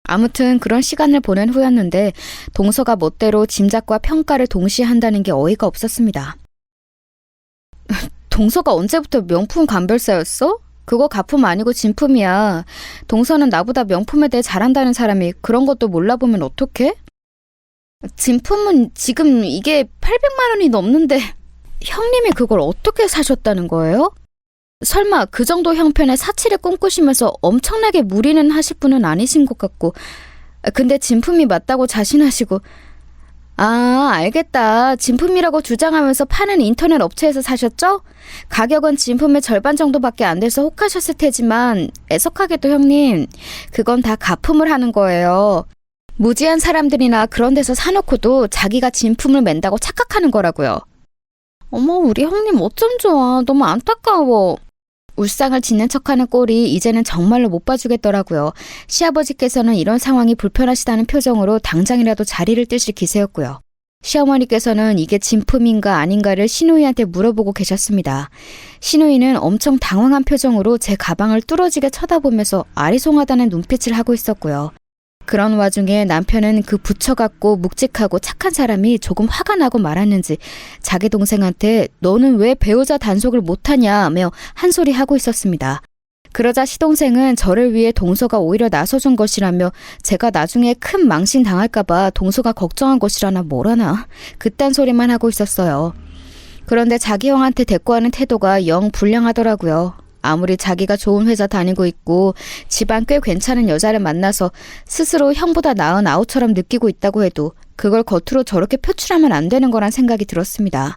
아무튼 그런 시간을 보낸 후였는데 동서가 멋대로 짐작과 평가를 동시에 한다는 게 어이가 없었습니다. 동서가 언제부터 명품 감별사였어? 그거 가품 아니고 진품이야. 동서는 나보다 명품에 대해 잘한다는 사람이 그런 것도 몰라보면 어떡해? 진품은 지금 이게 800만 원이 넘는데 형님이 그걸 어떻게 사셨다는 거예요? 설마 그 정도 형편의 사치를 꿈꾸시면서 엄청나게 무리는 하실 분은 아니신 것 같고 근데 진품이 맞다고 자신하시고 아, 알겠다. 진품이라고 주장하면서 파는 인터넷 업체에서 사셨죠? 가격은 진품의 절반 정도밖에 안 돼서 혹하셨을 테지만 애석하게도 형님, 그건 다 가품을 하는 거예요. 무지한 사람들이나 그런 데서 사놓고도 자기가 진품을 맨다고 착각하는 거라고요. 어머, 우리 형님 어쩜 좋아. 너무 안타까워. 울상을 짓는 척하는 꼴이 이제는 정말로 못 봐주겠더라고요. 시아버지께서는 이런 상황이 불편하시다는 표정으로 당장이라도 자리를 뜨실 기세였고요. 시어머니께서는 이게 진품인가 아닌가를 신우이한테 물어보고 계셨습니다. 신우이는 엄청 당황한 표정으로 제 가방을 뚫어지게 쳐다보면서 아리송하다는 눈빛을 하고 있었고요. 그런 와중에 남편은 그 부처같고 묵직하고 착한 사람이 조금 화가 나고 말았는지 자기 동생한테 너는 왜 배우자 단속을 못하냐며 한 소리 하고 있었습니다. 그러자 시동생은 저를 위해 동서가 오히려 나서준 것이라며 제가 나중에 큰 망신 당할까봐 동서가 걱정한 것이라나 뭐라나 그딴 소리만 하고 있었어요. 그런데 자기 형한테 대꾸하는 태도가 영 불량하더라고요. 아무리 자기가 좋은 회사 다니고 있고 집안 꽤 괜찮은 여자를 만나서 스스로 형보다 나은 아우처럼 느끼고 있다고 해도 그걸 겉으로 저렇게 표출하면 안 되는 거란 생각이 들었습니다.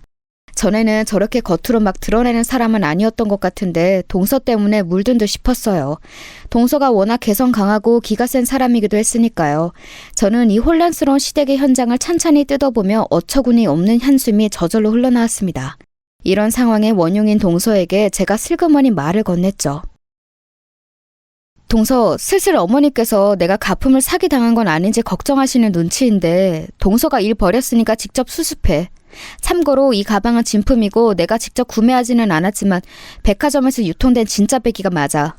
전에는 저렇게 겉으로 막 드러내는 사람은 아니었던 것 같은데 동서 때문에 물든 듯 싶었어요. 동서가 워낙 개성 강하고 기가 센 사람이기도 했으니까요. 저는 이 혼란스러운 시댁의 현장을 찬찬히 뜯어보며 어처구니 없는 한숨이 저절로 흘러나왔습니다. 이런 상황의 원흉인 동서에게 제가 슬그머니 말을 건넸죠. 동서, 슬슬 어머니께서 내가 가품을 사기당한 건 아닌지 걱정하시는 눈치인데 동서가 일 버렸으니까 직접 수습해. 참고로 이 가방은 진품이고 내가 직접 구매하지는 않았지만 백화점에서 유통된 진짜 배기가 맞아.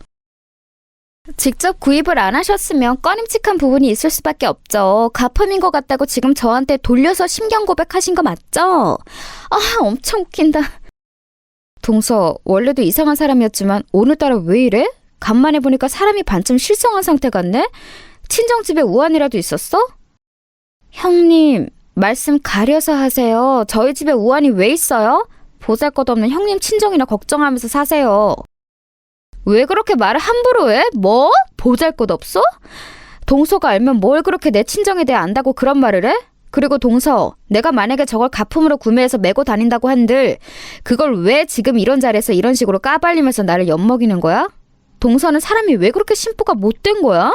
직접 구입을 안 하셨으면 꺼림칙한 부분이 있을 수밖에 없죠. 가품인 것 같다고 지금 저한테 돌려서 심경 고백하신 거 맞죠? 아, 엄청 웃긴다. 동서, 원래도 이상한 사람이었지만 오늘따라 왜 이래? 간만에 보니까 사람이 반쯤 실성한 상태 같네? 친정집에 우환이라도 있었어? 형님, 말씀 가려서 하세요. 저희 집에 우환이 왜 있어요? 보잘것없는 형님 친정이나 걱정하면서 사세요. 왜 그렇게 말을 함부로 해? 뭐? 보잘것없어? 동서가 알면 뭘 그렇게 내 친정에 대해 안다고 그런 말을 해? 그리고 동서, 내가 만약에 저걸 가품으로 구매해서 메고 다닌다고 한들 그걸 왜 지금 이런 자리에서 이런 식으로 까발리면서 나를 엿먹이는 거야? 동서는 사람이 왜 그렇게 심보가 못된 거야?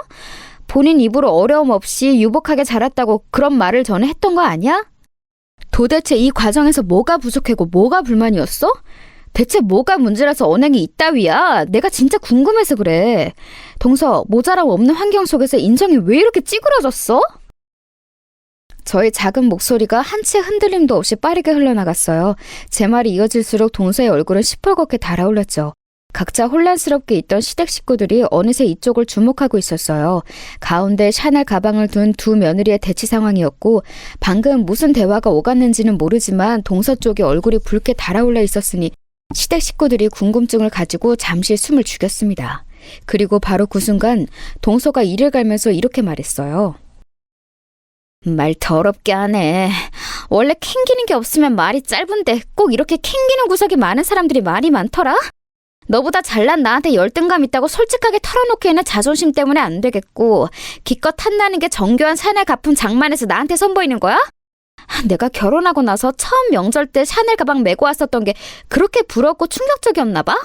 본인 입으로 어려움 없이 유복하게 자랐다고 그런 말을 전에 했던 거 아니야? 도대체 이 과정에서 뭐가 부족하고 뭐가 불만이었어? 대체 뭐가 문제라서 언행이 이따위야? 내가 진짜 궁금해서 그래. 동서, 모자람 없는 환경 속에서 인정이 왜 이렇게 찌그러졌어? 저의 작은 목소리가 한 채 흔들림도 없이 빠르게 흘러나갔어요. 제 말이 이어질수록 동서의 얼굴은 시뻘겋게 달아올랐죠. 각자 혼란스럽게 있던 시댁 식구들이 어느새 이쪽을 주목하고 있었어요. 가운데 샤넬 가방을 둔 두 며느리의 대치 상황이었고 방금 무슨 대화가 오갔는지는 모르지만 동서 쪽에 얼굴이 붉게 달아올라 있었으니 시댁 식구들이 궁금증을 가지고 잠시 숨을 죽였습니다. 그리고 바로 그 순간 동서가 이를 갈면서 이렇게 말했어요. 말 더럽게 하네. 원래 캥기는 게 없으면 말이 짧은데 꼭 이렇게 캥기는 구석이 많은 사람들이 말이 많더라? 너보다 잘난 나한테 열등감 있다고 솔직하게 털어놓기에는 자존심 때문에 안 되겠고 기껏 탐나는 게 정교한 샤넬 가품 장만해서 나한테 선보이는 거야? 내가 결혼하고 나서 처음 명절 때 샤넬 가방 메고 왔었던 게 그렇게 부럽고 충격적이었나 봐?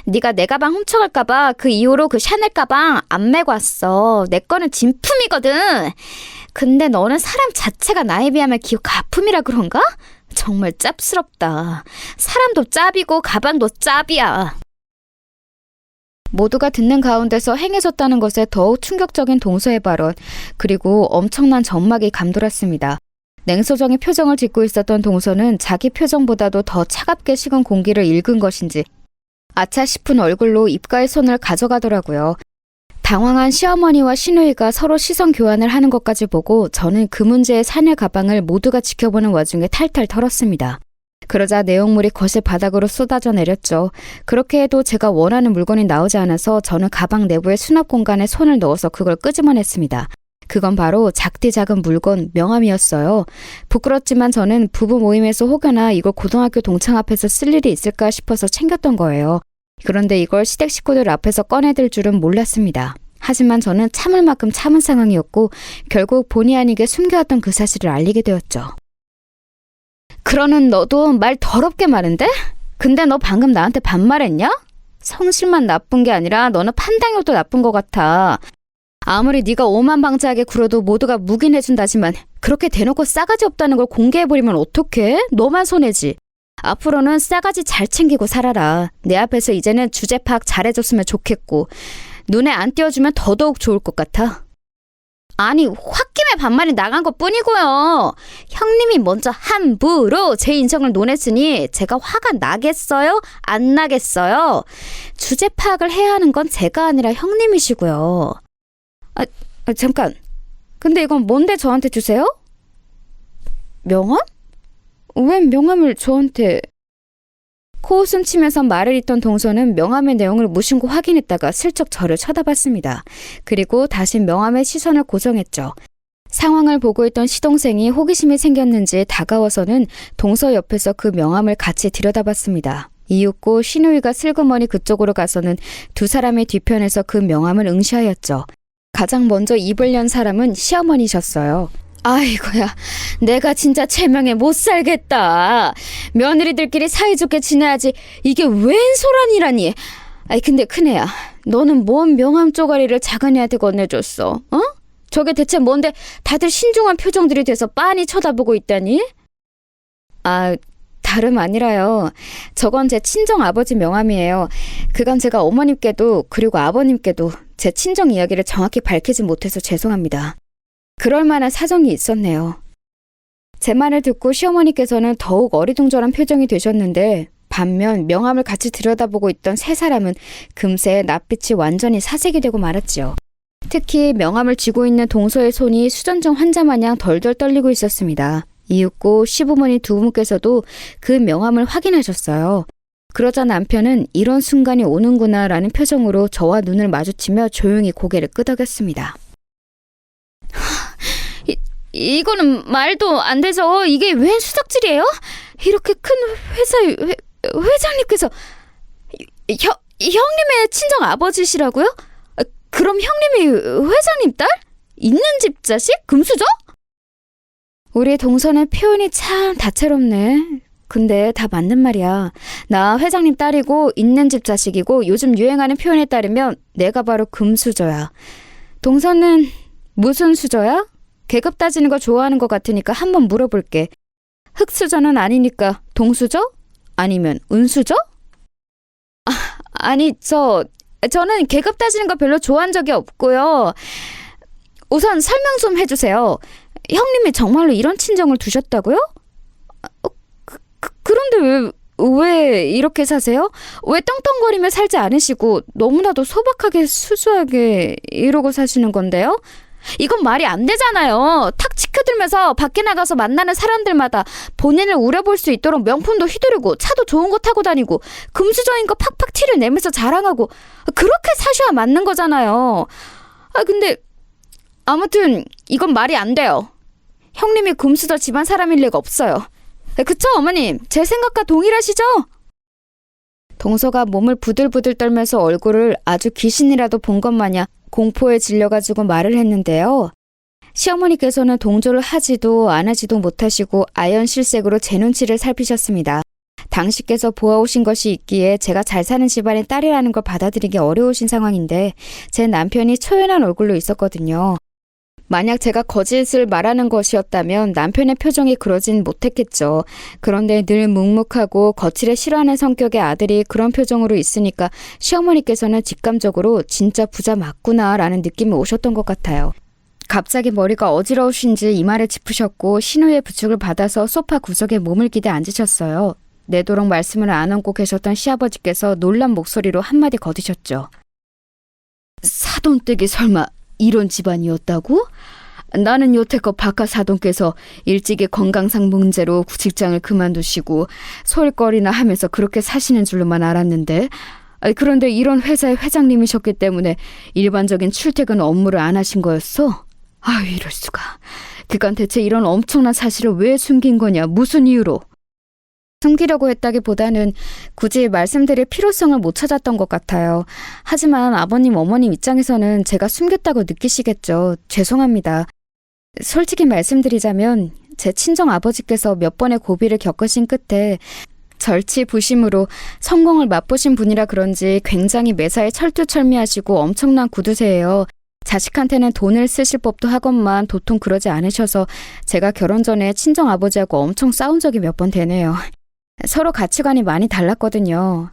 네가 내 가방 훔쳐갈까 봐 그 이후로 그 샤넬 가방 안 메고 왔어. 내 거는 진품이거든. 근데 너는 사람 자체가 나에 비하면 가품이라 그런가? 정말 짭스럽다. 사람도 짭이고 가방도 짭이야. 모두가 듣는 가운데서 행해졌다는 것에 더욱 충격적인 동서의 발언, 그리고 엄청난 전막이 감돌았습니다. 냉소정의 표정을 짓고 있었던 동서는 자기 표정보다도 더 차갑게 식은 공기를 읽은 것인지 아차 싶은 얼굴로 입가에 손을 가져가더라고요. 당황한 시어머니와 시누이가 서로 시선 교환을 하는 것까지 보고 저는 그 문제의 샤넬 가방을 모두가 지켜보는 와중에 탈탈 털었습니다. 그러자 내용물이 거실 바닥으로 쏟아져 내렸죠. 그렇게 해도 제가 원하는 물건이 나오지 않아서 저는 가방 내부의 수납 공간에 손을 넣어서 그걸 끄집어냈습니다. 그건 바로 작디 작은 물건 명함이었어요. 부끄럽지만 저는 부부 모임에서 혹여나 이걸 고등학교 동창 앞에서 쓸 일이 있을까 싶어서 챙겼던 거예요. 그런데 이걸 시댁 식구들 앞에서 꺼내들 줄은 몰랐습니다. 하지만 저는 참을 만큼 참은 상황이었고 결국 본의 아니게 숨겨왔던 그 사실을 알리게 되었죠. 그러는 너도 말 더럽게 많은데? 근데 너 방금 나한테 반말했냐? 성실만 나쁜 게 아니라 너는 판단력도 나쁜 것 같아. 아무리 네가 오만방자하게 굴어도 모두가 묵인해준다지만 그렇게 대놓고 싸가지 없다는 걸 공개해버리면 어떡해? 너만 손해지. 앞으로는 싸가지 잘 챙기고 살아라. 내 앞에서 이제는 주제 파악 잘해줬으면 좋겠고 눈에 안 띄워주면 더더욱 좋을 것 같아. 아니 홧김에 반말이 나간 것 뿐이고요. 형님이 먼저 함부로 제 인성을 논했으니 제가 화가 나겠어요? 안 나겠어요? 주제 파악을 해야 하는 건 제가 아니라 형님이시고요. 잠깐. 근데 이건 뭔데 저한테 주세요? 명함? 웬 명함을 저한테... 코웃음 치면서 말을 잇던 동서는 명함의 내용을 무심코 확인했다가 슬쩍 저를 쳐다봤습니다. 그리고 다시 명함에 시선을 고정했죠. 상황을 보고 있던 시동생이 호기심이 생겼는지 다가와서는 동서 옆에서 그 명함을 같이 들여다봤습니다. 이윽고 신우이가 슬그머니 그쪽으로 가서는 두 사람의 뒤편에서 그 명함을 응시하였죠. 가장 먼저 입을 연 사람은 시어머니셨어요. 아이고야, 내가 진짜 체명에 못 살겠다. 며느리들끼리 사이좋게 지내야지 이게 웬 소란이라니. 아이 근데 큰애야, 너는 뭔 명함 쪼가리를 작은애한테 건네줬어? 어? 저게 대체 뭔데 다들 신중한 표정들이 돼서 빤히 쳐다보고 있다니? 다름 아니라요. 저건 제 친정 아버지 명함이에요. 그간 제가 어머님께도 그리고 아버님께도 제 친정 이야기를 정확히 밝히지 못해서 죄송합니다. 그럴 만한 사정이 있었네요. 제 말을 듣고 시어머니께서는 더욱 어리둥절한 표정이 되셨는데 반면 명함을 같이 들여다보고 있던 세 사람은 금세 낯빛이 완전히 사색이 되고 말았지요. 특히 명함을 쥐고 있는 동서의 손이 수전증 환자 마냥 덜덜 떨리고 있었습니다. 이윽고 시부모님 두 분께서도 그 명함을 확인하셨어요. 그러자 남편은 이런 순간이 오는구나 라는 표정으로 저와 눈을 마주치며 조용히 고개를 끄덕였습니다. 이거는 말도 안 되죠. 이게 웬 수작질이에요? 이렇게 큰 회사의 회장님께서 형님의 친정 아버지시라고요? 그럼 형님이 회장님 딸? 있는 집 자식? 금수저? 우리 동서는 표현이 참 다채롭네. 근데 다 맞는 말이야. 나 회장님 딸이고 있는 집 자식이고 요즘 유행하는 표현에 따르면 내가 바로 금수저야. 동서는 무슨 수저야? 계급 따지는 거 좋아하는 것 같으니까 한번 물어볼게. 흙수저는 아니니까 동수저? 아니면 은수저? 아니 저는 계급 따지는 거 별로 좋아한 적이 없고요. 우선 설명 좀 해주세요. 형님이 정말로 이런 친정을 두셨다고요? 그런데 왜 이렇게 사세요? 왜 떵떵거리며 살지 않으시고 너무나도 소박하게 수수하게 이러고 사시는 건데요? 이건 말이 안 되잖아요. 탁 치켜들면서 밖에 나가서 만나는 사람들마다 본인을 우려볼 수 있도록 명품도 휘두르고 차도 좋은 거 타고 다니고 금수저인 거 팍팍 티를 내면서 자랑하고 그렇게 사셔야 맞는 거잖아요. 근데 아무튼 이건 말이 안 돼요. 형님이 금수저 집안 사람일 리가 없어요. 그쵸 어머님? 제 생각과 동일하시죠? 동서가 몸을 부들부들 떨면서 얼굴을 아주 귀신이라도 본 것 마냥 공포에 질려가지고 말을 했는데요. 시어머니께서는 동조를 하지도 안 하지도 못하시고 아연실색으로 제 눈치를 살피셨습니다. 당신께서 보아오신 것이 있기에 제가 잘 사는 집안의 딸이라는 걸 받아들이기 어려우신 상황인데 제 남편이 초연한 얼굴로 있었거든요. 만약 제가 거짓을 말하는 것이었다면 남편의 표정이 그러진 못했겠죠. 그런데 늘 묵묵하고 거칠에 싫어하는 성격의 아들이 그런 표정으로 있으니까 시어머니께서는 직감적으로 진짜 부자 맞구나 라는 느낌이 오셨던 것 같아요. 갑자기 머리가 어지러우신지 이마를 짚으셨고 신우의 부축을 받아서 소파 구석에 몸을 기대 앉으셨어요. 내도록 말씀을 안 얹고 계셨던 시아버지께서 놀란 목소리로 한마디 거두셨죠. 사돈댁이 설마 이런 집안이었다고? 나는 여태껏 박하 사돈께서 일찍이 건강상 문제로 직장을 그만두시고 소일거리나 하면서 그렇게 사시는 줄로만 알았는데 그런데 이런 회사의 회장님이셨기 때문에 일반적인 출퇴근 업무를 안 하신 거였어? 이럴 수가. 그간 대체 이런 엄청난 사실을 왜 숨긴 거냐? 무슨 이유로? 숨기려고 했다기보다는 굳이 말씀드릴 필요성을 못 찾았던 것 같아요. 하지만 아버님, 어머님 입장에서는 제가 숨겼다고 느끼시겠죠. 죄송합니다. 솔직히 말씀드리자면 제 친정 아버지께서 몇 번의 고비를 겪으신 끝에 절치부심으로 성공을 맛보신 분이라 그런지 굉장히 매사에 철두철미하시고 엄청난 구두쇠예요. 자식한테는 돈을 쓰실 법도 하건만 도통 그러지 않으셔서 제가 결혼 전에 친정 아버지하고 엄청 싸운 적이 몇 번 되네요. 서로 가치관이 많이 달랐거든요.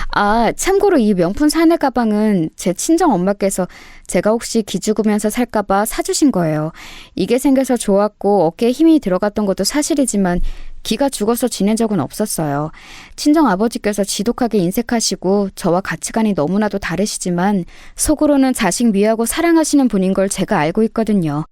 아, 참고로 이 명품 샤넬 가방은 제 친정 엄마께서 제가 혹시 기죽으면서 살까봐 사주신 거예요. 이게 생겨서 좋았고 어깨에 힘이 들어갔던 것도 사실이지만 기가 죽어서 지낸 적은 없었어요. 친정 아버지께서 지독하게 인색하시고 저와 가치관이 너무나도 다르시지만 속으로는 자식 미워하고 사랑하시는 분인 걸 제가 알고 있거든요.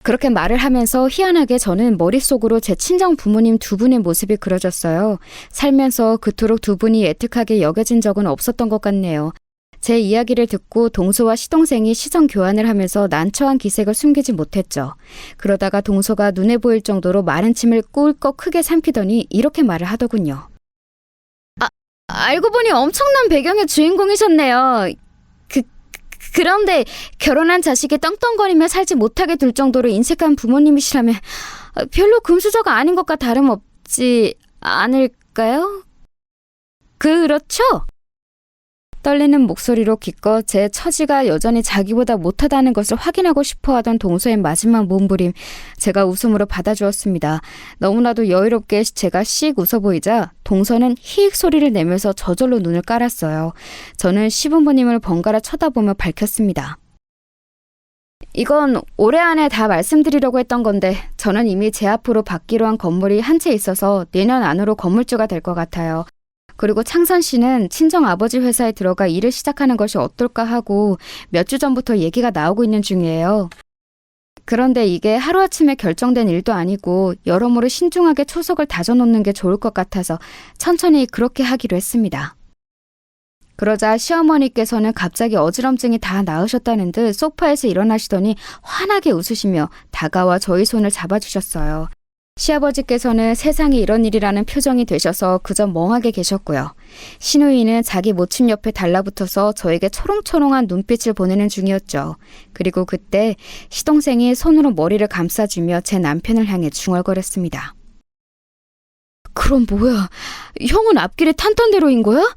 그렇게 말을 하면서 희한하게 저는 머릿속으로 제 친정 부모님 두 분의 모습이 그려졌어요. 살면서 그토록 두 분이 애틋하게 여겨진 적은 없었던 것 같네요. 제 이야기를 듣고 동서와 시동생이 시선 교환을 하면서 난처한 기색을 숨기지 못했죠. 그러다가 동서가 눈에 보일 정도로 마른 침을 꿀꺽 크게 삼키더니 이렇게 말을 하더군요. 알고 보니 엄청난 배경의 주인공이셨네요. 그런데 결혼한 자식이 떵떵거리며 살지 못하게 둘 정도로 인색한 부모님이시라면 별로 금수저가 아닌 것과 다름없지 않을까요? 그렇죠? 떨리는 목소리로 기껏 제 처지가 여전히 자기보다 못하다는 것을 확인하고 싶어하던 동서의 마지막 몸부림, 제가 웃음으로 받아주었습니다. 너무나도 여유롭게 제가 씩 웃어 보이자 동서는 히익 소리를 내면서 저절로 눈을 깔았어요. 저는 시부모님을 번갈아 쳐다보며 밝혔습니다. 이건 올해 안에 다 말씀드리려고 했던 건데 저는 이미 제 앞으로 받기로 한 건물이 한 채 있어서 내년 안으로 건물주가 될 것 같아요. 그리고 창선 씨는 친정 아버지 회사에 들어가 일을 시작하는 것이 어떨까 하고 몇 주 전부터 얘기가 나오고 있는 중이에요. 그런데 이게 하루아침에 결정된 일도 아니고 여러모로 신중하게 초석을 다져놓는 게 좋을 것 같아서 천천히 그렇게 하기로 했습니다. 그러자 시어머니께서는 갑자기 어지럼증이 다 나으셨다는 듯 소파에서 일어나시더니 환하게 웃으시며 다가와 저희 손을 잡아주셨어요. 시아버지께서는 세상에 이런 일이라는 표정이 되셔서 그저 멍하게 계셨고요. 시누이는 자기 모친 옆에 달라붙어서 저에게 초롱초롱한 눈빛을 보내는 중이었죠. 그리고 그때 시동생이 손으로 머리를 감싸주며 제 남편을 향해 중얼거렸습니다. 그럼 뭐야? 형은 앞길에 탄탄대로인 거야?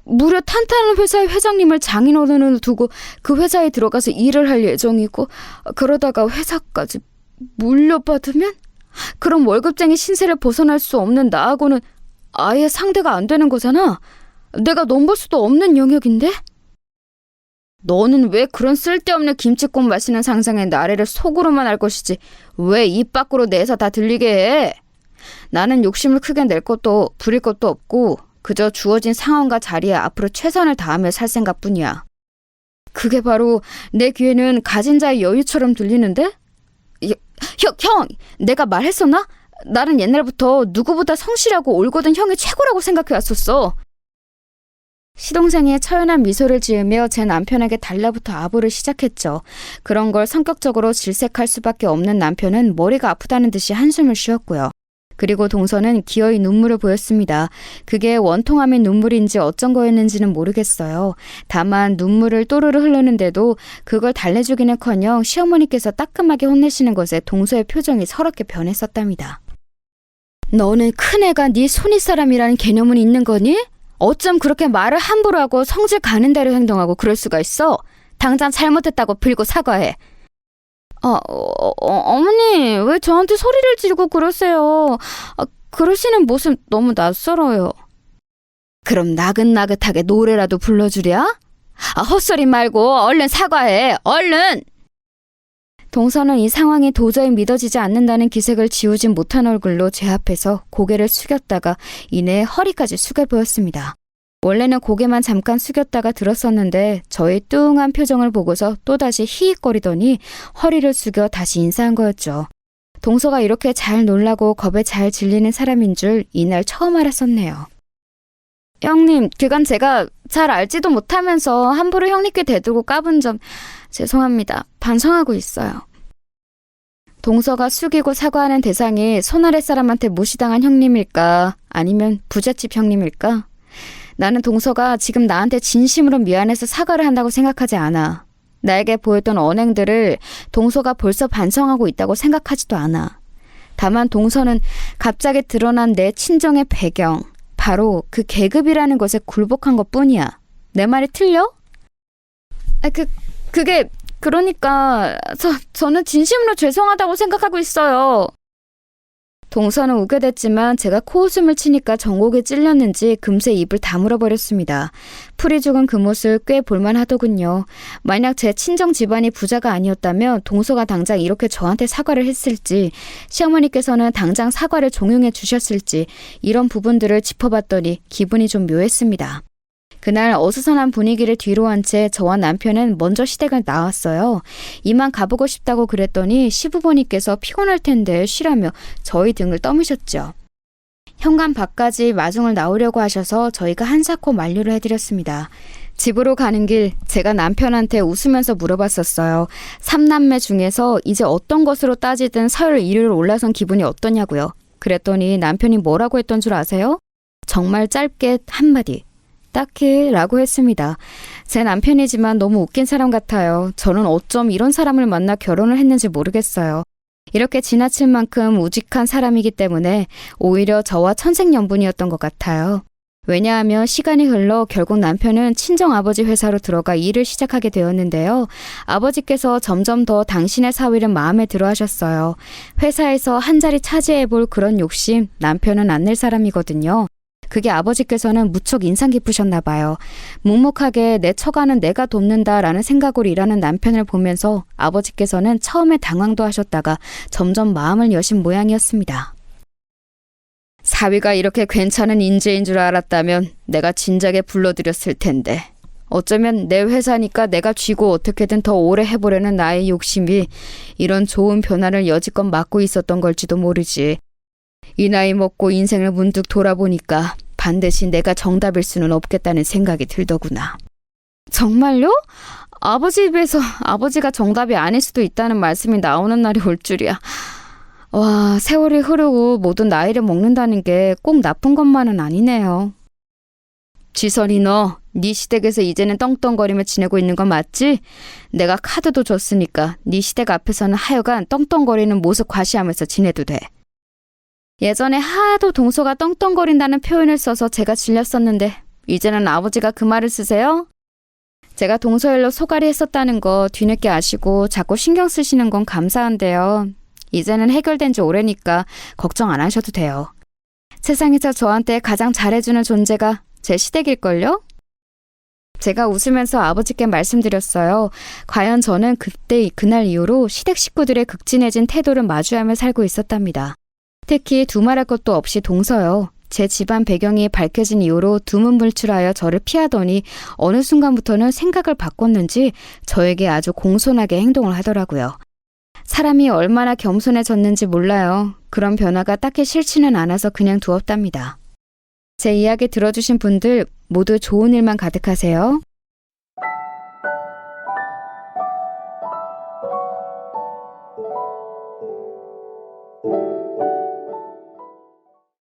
무려 탄탄한 회사의 회장님을 장인어른으로 두고 그 회사에 들어가서 일을 할 예정이고 그러다가 회사까지 물려받으면? 그럼 월급쟁이 신세를 벗어날 수 없는 나하고는 아예 상대가 안 되는 거잖아. 내가 넘볼 수도 없는 영역인데? 너는 왜 그런 쓸데없는 김치국 마시는 상상에 나래를 속으로만 할 것이지 왜 입 밖으로 내서 다 들리게 해? 나는 욕심을 크게 낼 것도 부릴 것도 없고 그저 주어진 상황과 자리에 앞으로 최선을 다하며 살 생각뿐이야. 그게 바로 내 귀에는 가진 자의 여유처럼 들리는데? 형! 내가 말했었나? 나는 옛날부터 누구보다 성실하고 올곧은 형이 최고라고 생각해왔었어. 시동생이 처연한 미소를 지으며 제 남편에게 달라붙어 아부를 시작했죠. 그런 걸 성격적으로 질색할 수밖에 없는 남편은 머리가 아프다는 듯이 한숨을 쉬었고요. 그리고 동서는 기어이 눈물을 보였습니다. 그게 원통함의 눈물인지 어쩐 거였는지는 모르겠어요. 다만 눈물을 또르르 흐르는데도 그걸 달래주기는커녕 시어머니께서 따끔하게 혼내시는 것에 동서의 표정이 서럽게 변했었답니다. 너는 큰애가 네 손윗사람이라는 개념은 있는 거니? 어쩜 그렇게 말을 함부로 하고 성질 가는 대로 행동하고 그럴 수가 있어? 당장 잘못했다고 빌고 사과해. 어머니, 왜 저한테 소리를 지르고 그러세요? 그러시는 모습 너무 낯설어요. 그럼 나긋나긋하게 노래라도 불러주랴? 헛소리 말고 얼른 사과해, 얼른! 동서는 이 상황이 도저히 믿어지지 않는다는 기색을 지우진 못한 얼굴로 제 앞에서 고개를 숙였다가 이내 허리까지 숙여 보였습니다. 원래는 고개만 잠깐 숙였다가 들었었는데 저의 뚱한 표정을 보고서 또다시 히익거리더니 허리를 숙여 다시 인사한 거였죠. 동서가 이렇게 잘 놀라고 겁에 잘 질리는 사람인 줄 이날 처음 알았었네요. 형님, 그간 제가 잘 알지도 못하면서 함부로 형님께 대들고 까분 점 죄송합니다. 반성하고 있어요. 동서가 숙이고 사과하는 대상이 손아래 사람한테 무시당한 형님일까? 아니면 부잣집 형님일까? 나는 동서가 지금 나한테 진심으로 미안해서 사과를 한다고 생각하지 않아. 나에게 보였던 언행들을 동서가 벌써 반성하고 있다고 생각하지도 않아. 다만 동서는 갑자기 드러난 내 친정의 배경, 바로 그 계급이라는 것에 굴복한 것뿐이야. 내 말이 틀려? 그러니까 저는 진심으로 죄송하다고 생각하고 있어요. 동서는 우게 됐지만 제가 코웃음을 치니까 정곡에 찔렸는지 금세 입을 다물어버렸습니다. 풀이 죽은 그 모습 꽤 볼만하더군요. 만약 제 친정 집안이 부자가 아니었다면 동서가 당장 이렇게 저한테 사과를 했을지, 시어머니께서는 당장 사과를 종용해 주셨을지, 이런 부분들을 짚어봤더니 기분이 좀 묘했습니다. 그날 어수선한 분위기를 뒤로 한 채 저와 남편은 먼저 시댁을 나왔어요. 이만 가보고 싶다고 그랬더니 시부모님께서 피곤할 텐데 쉬라며 저희 등을 떠미셨죠. 현관 밖까지 마중을 나오려고 하셔서 저희가 한사코 만류를 해드렸습니다. 집으로 가는 길 제가 남편한테 웃으면서 물어봤었어요. 3남매 중에서 이제 어떤 것으로 따지든 서열 1위로 올라선 기분이 어떠냐고요. 그랬더니 남편이 뭐라고 했던 줄 아세요? 정말 짧게 한마디. 딱히 라고 했습니다. 제 남편이지만 너무 웃긴 사람 같아요. 저는 어쩜 이런 사람을 만나 결혼을 했는지 모르겠어요. 이렇게 지나칠 만큼 우직한 사람이기 때문에 오히려 저와 천생연분이었던 것 같아요. 왜냐하면 시간이 흘러 결국 남편은 친정아버지 회사로 들어가 일을 시작하게 되었는데요. 아버지께서 점점 더 당신의 사위를 마음에 들어 하셨어요. 회사에서 한 자리 차지해볼 그런 욕심 남편은 안 낼 사람이거든요. 그게 아버지께서는 무척 인상 깊으셨나 봐요. 묵묵하게 내 처가는 내가 돕는다라는 생각으로 일하는 남편을 보면서 아버지께서는 처음에 당황도 하셨다가 점점 마음을 여신 모양이었습니다. 사위가 이렇게 괜찮은 인재인 줄 알았다면 내가 진작에 불러들였을 텐데. 어쩌면 내 회사니까 내가 쥐고 어떻게든 더 오래 해보려는 나의 욕심이 이런 좋은 변화를 여지껏 막고 있었던 걸지도 모르지. 이 나이 먹고 인생을 문득 돌아보니까 반드시 내가 정답일 수는 없겠다는 생각이 들더구나. 정말요? 아버지 입에서 아버지가 정답이 아닐 수도 있다는 말씀이 나오는 날이 올 줄이야. 와, 세월이 흐르고 모든 나이를 먹는다는 게 꼭 나쁜 것만은 아니네요. 지선이 너, 네 시댁에서 이제는 떵떵거리며 지내고 있는 건 맞지? 내가 카드도 줬으니까 네 시댁 앞에서는 하여간 떵떵거리는 모습 과시하면서 지내도 돼. 예전에 하도 동서가 떵떵거린다는 표현을 써서 제가 질렸었는데 이제는 아버지가 그 말을 쓰세요? 제가 동서 일로 소갈이 했었다는 거 뒤늦게 아시고 자꾸 신경 쓰시는 건 감사한데요. 이제는 해결된 지 오래니까 걱정 안 하셔도 돼요. 세상에서 저한테 가장 잘해주는 존재가 제 시댁일걸요? 제가 웃으면서 아버지께 말씀드렸어요. 과연 저는 그날 이후로 시댁 식구들의 극진해진 태도를 마주하며 살고 있었답니다. 특히 두말할 것도 없이 동서요. 제 집안 배경이 밝혀진 이후로 두문불출하여 저를 피하더니 어느 순간부터는 생각을 바꿨는지 저에게 아주 공손하게 행동을 하더라고요. 사람이 얼마나 겸손해졌는지 몰라요. 그런 변화가 딱히 싫지는 않아서 그냥 두었답니다. 제 이야기 들어주신 분들 모두 좋은 일만 가득하세요.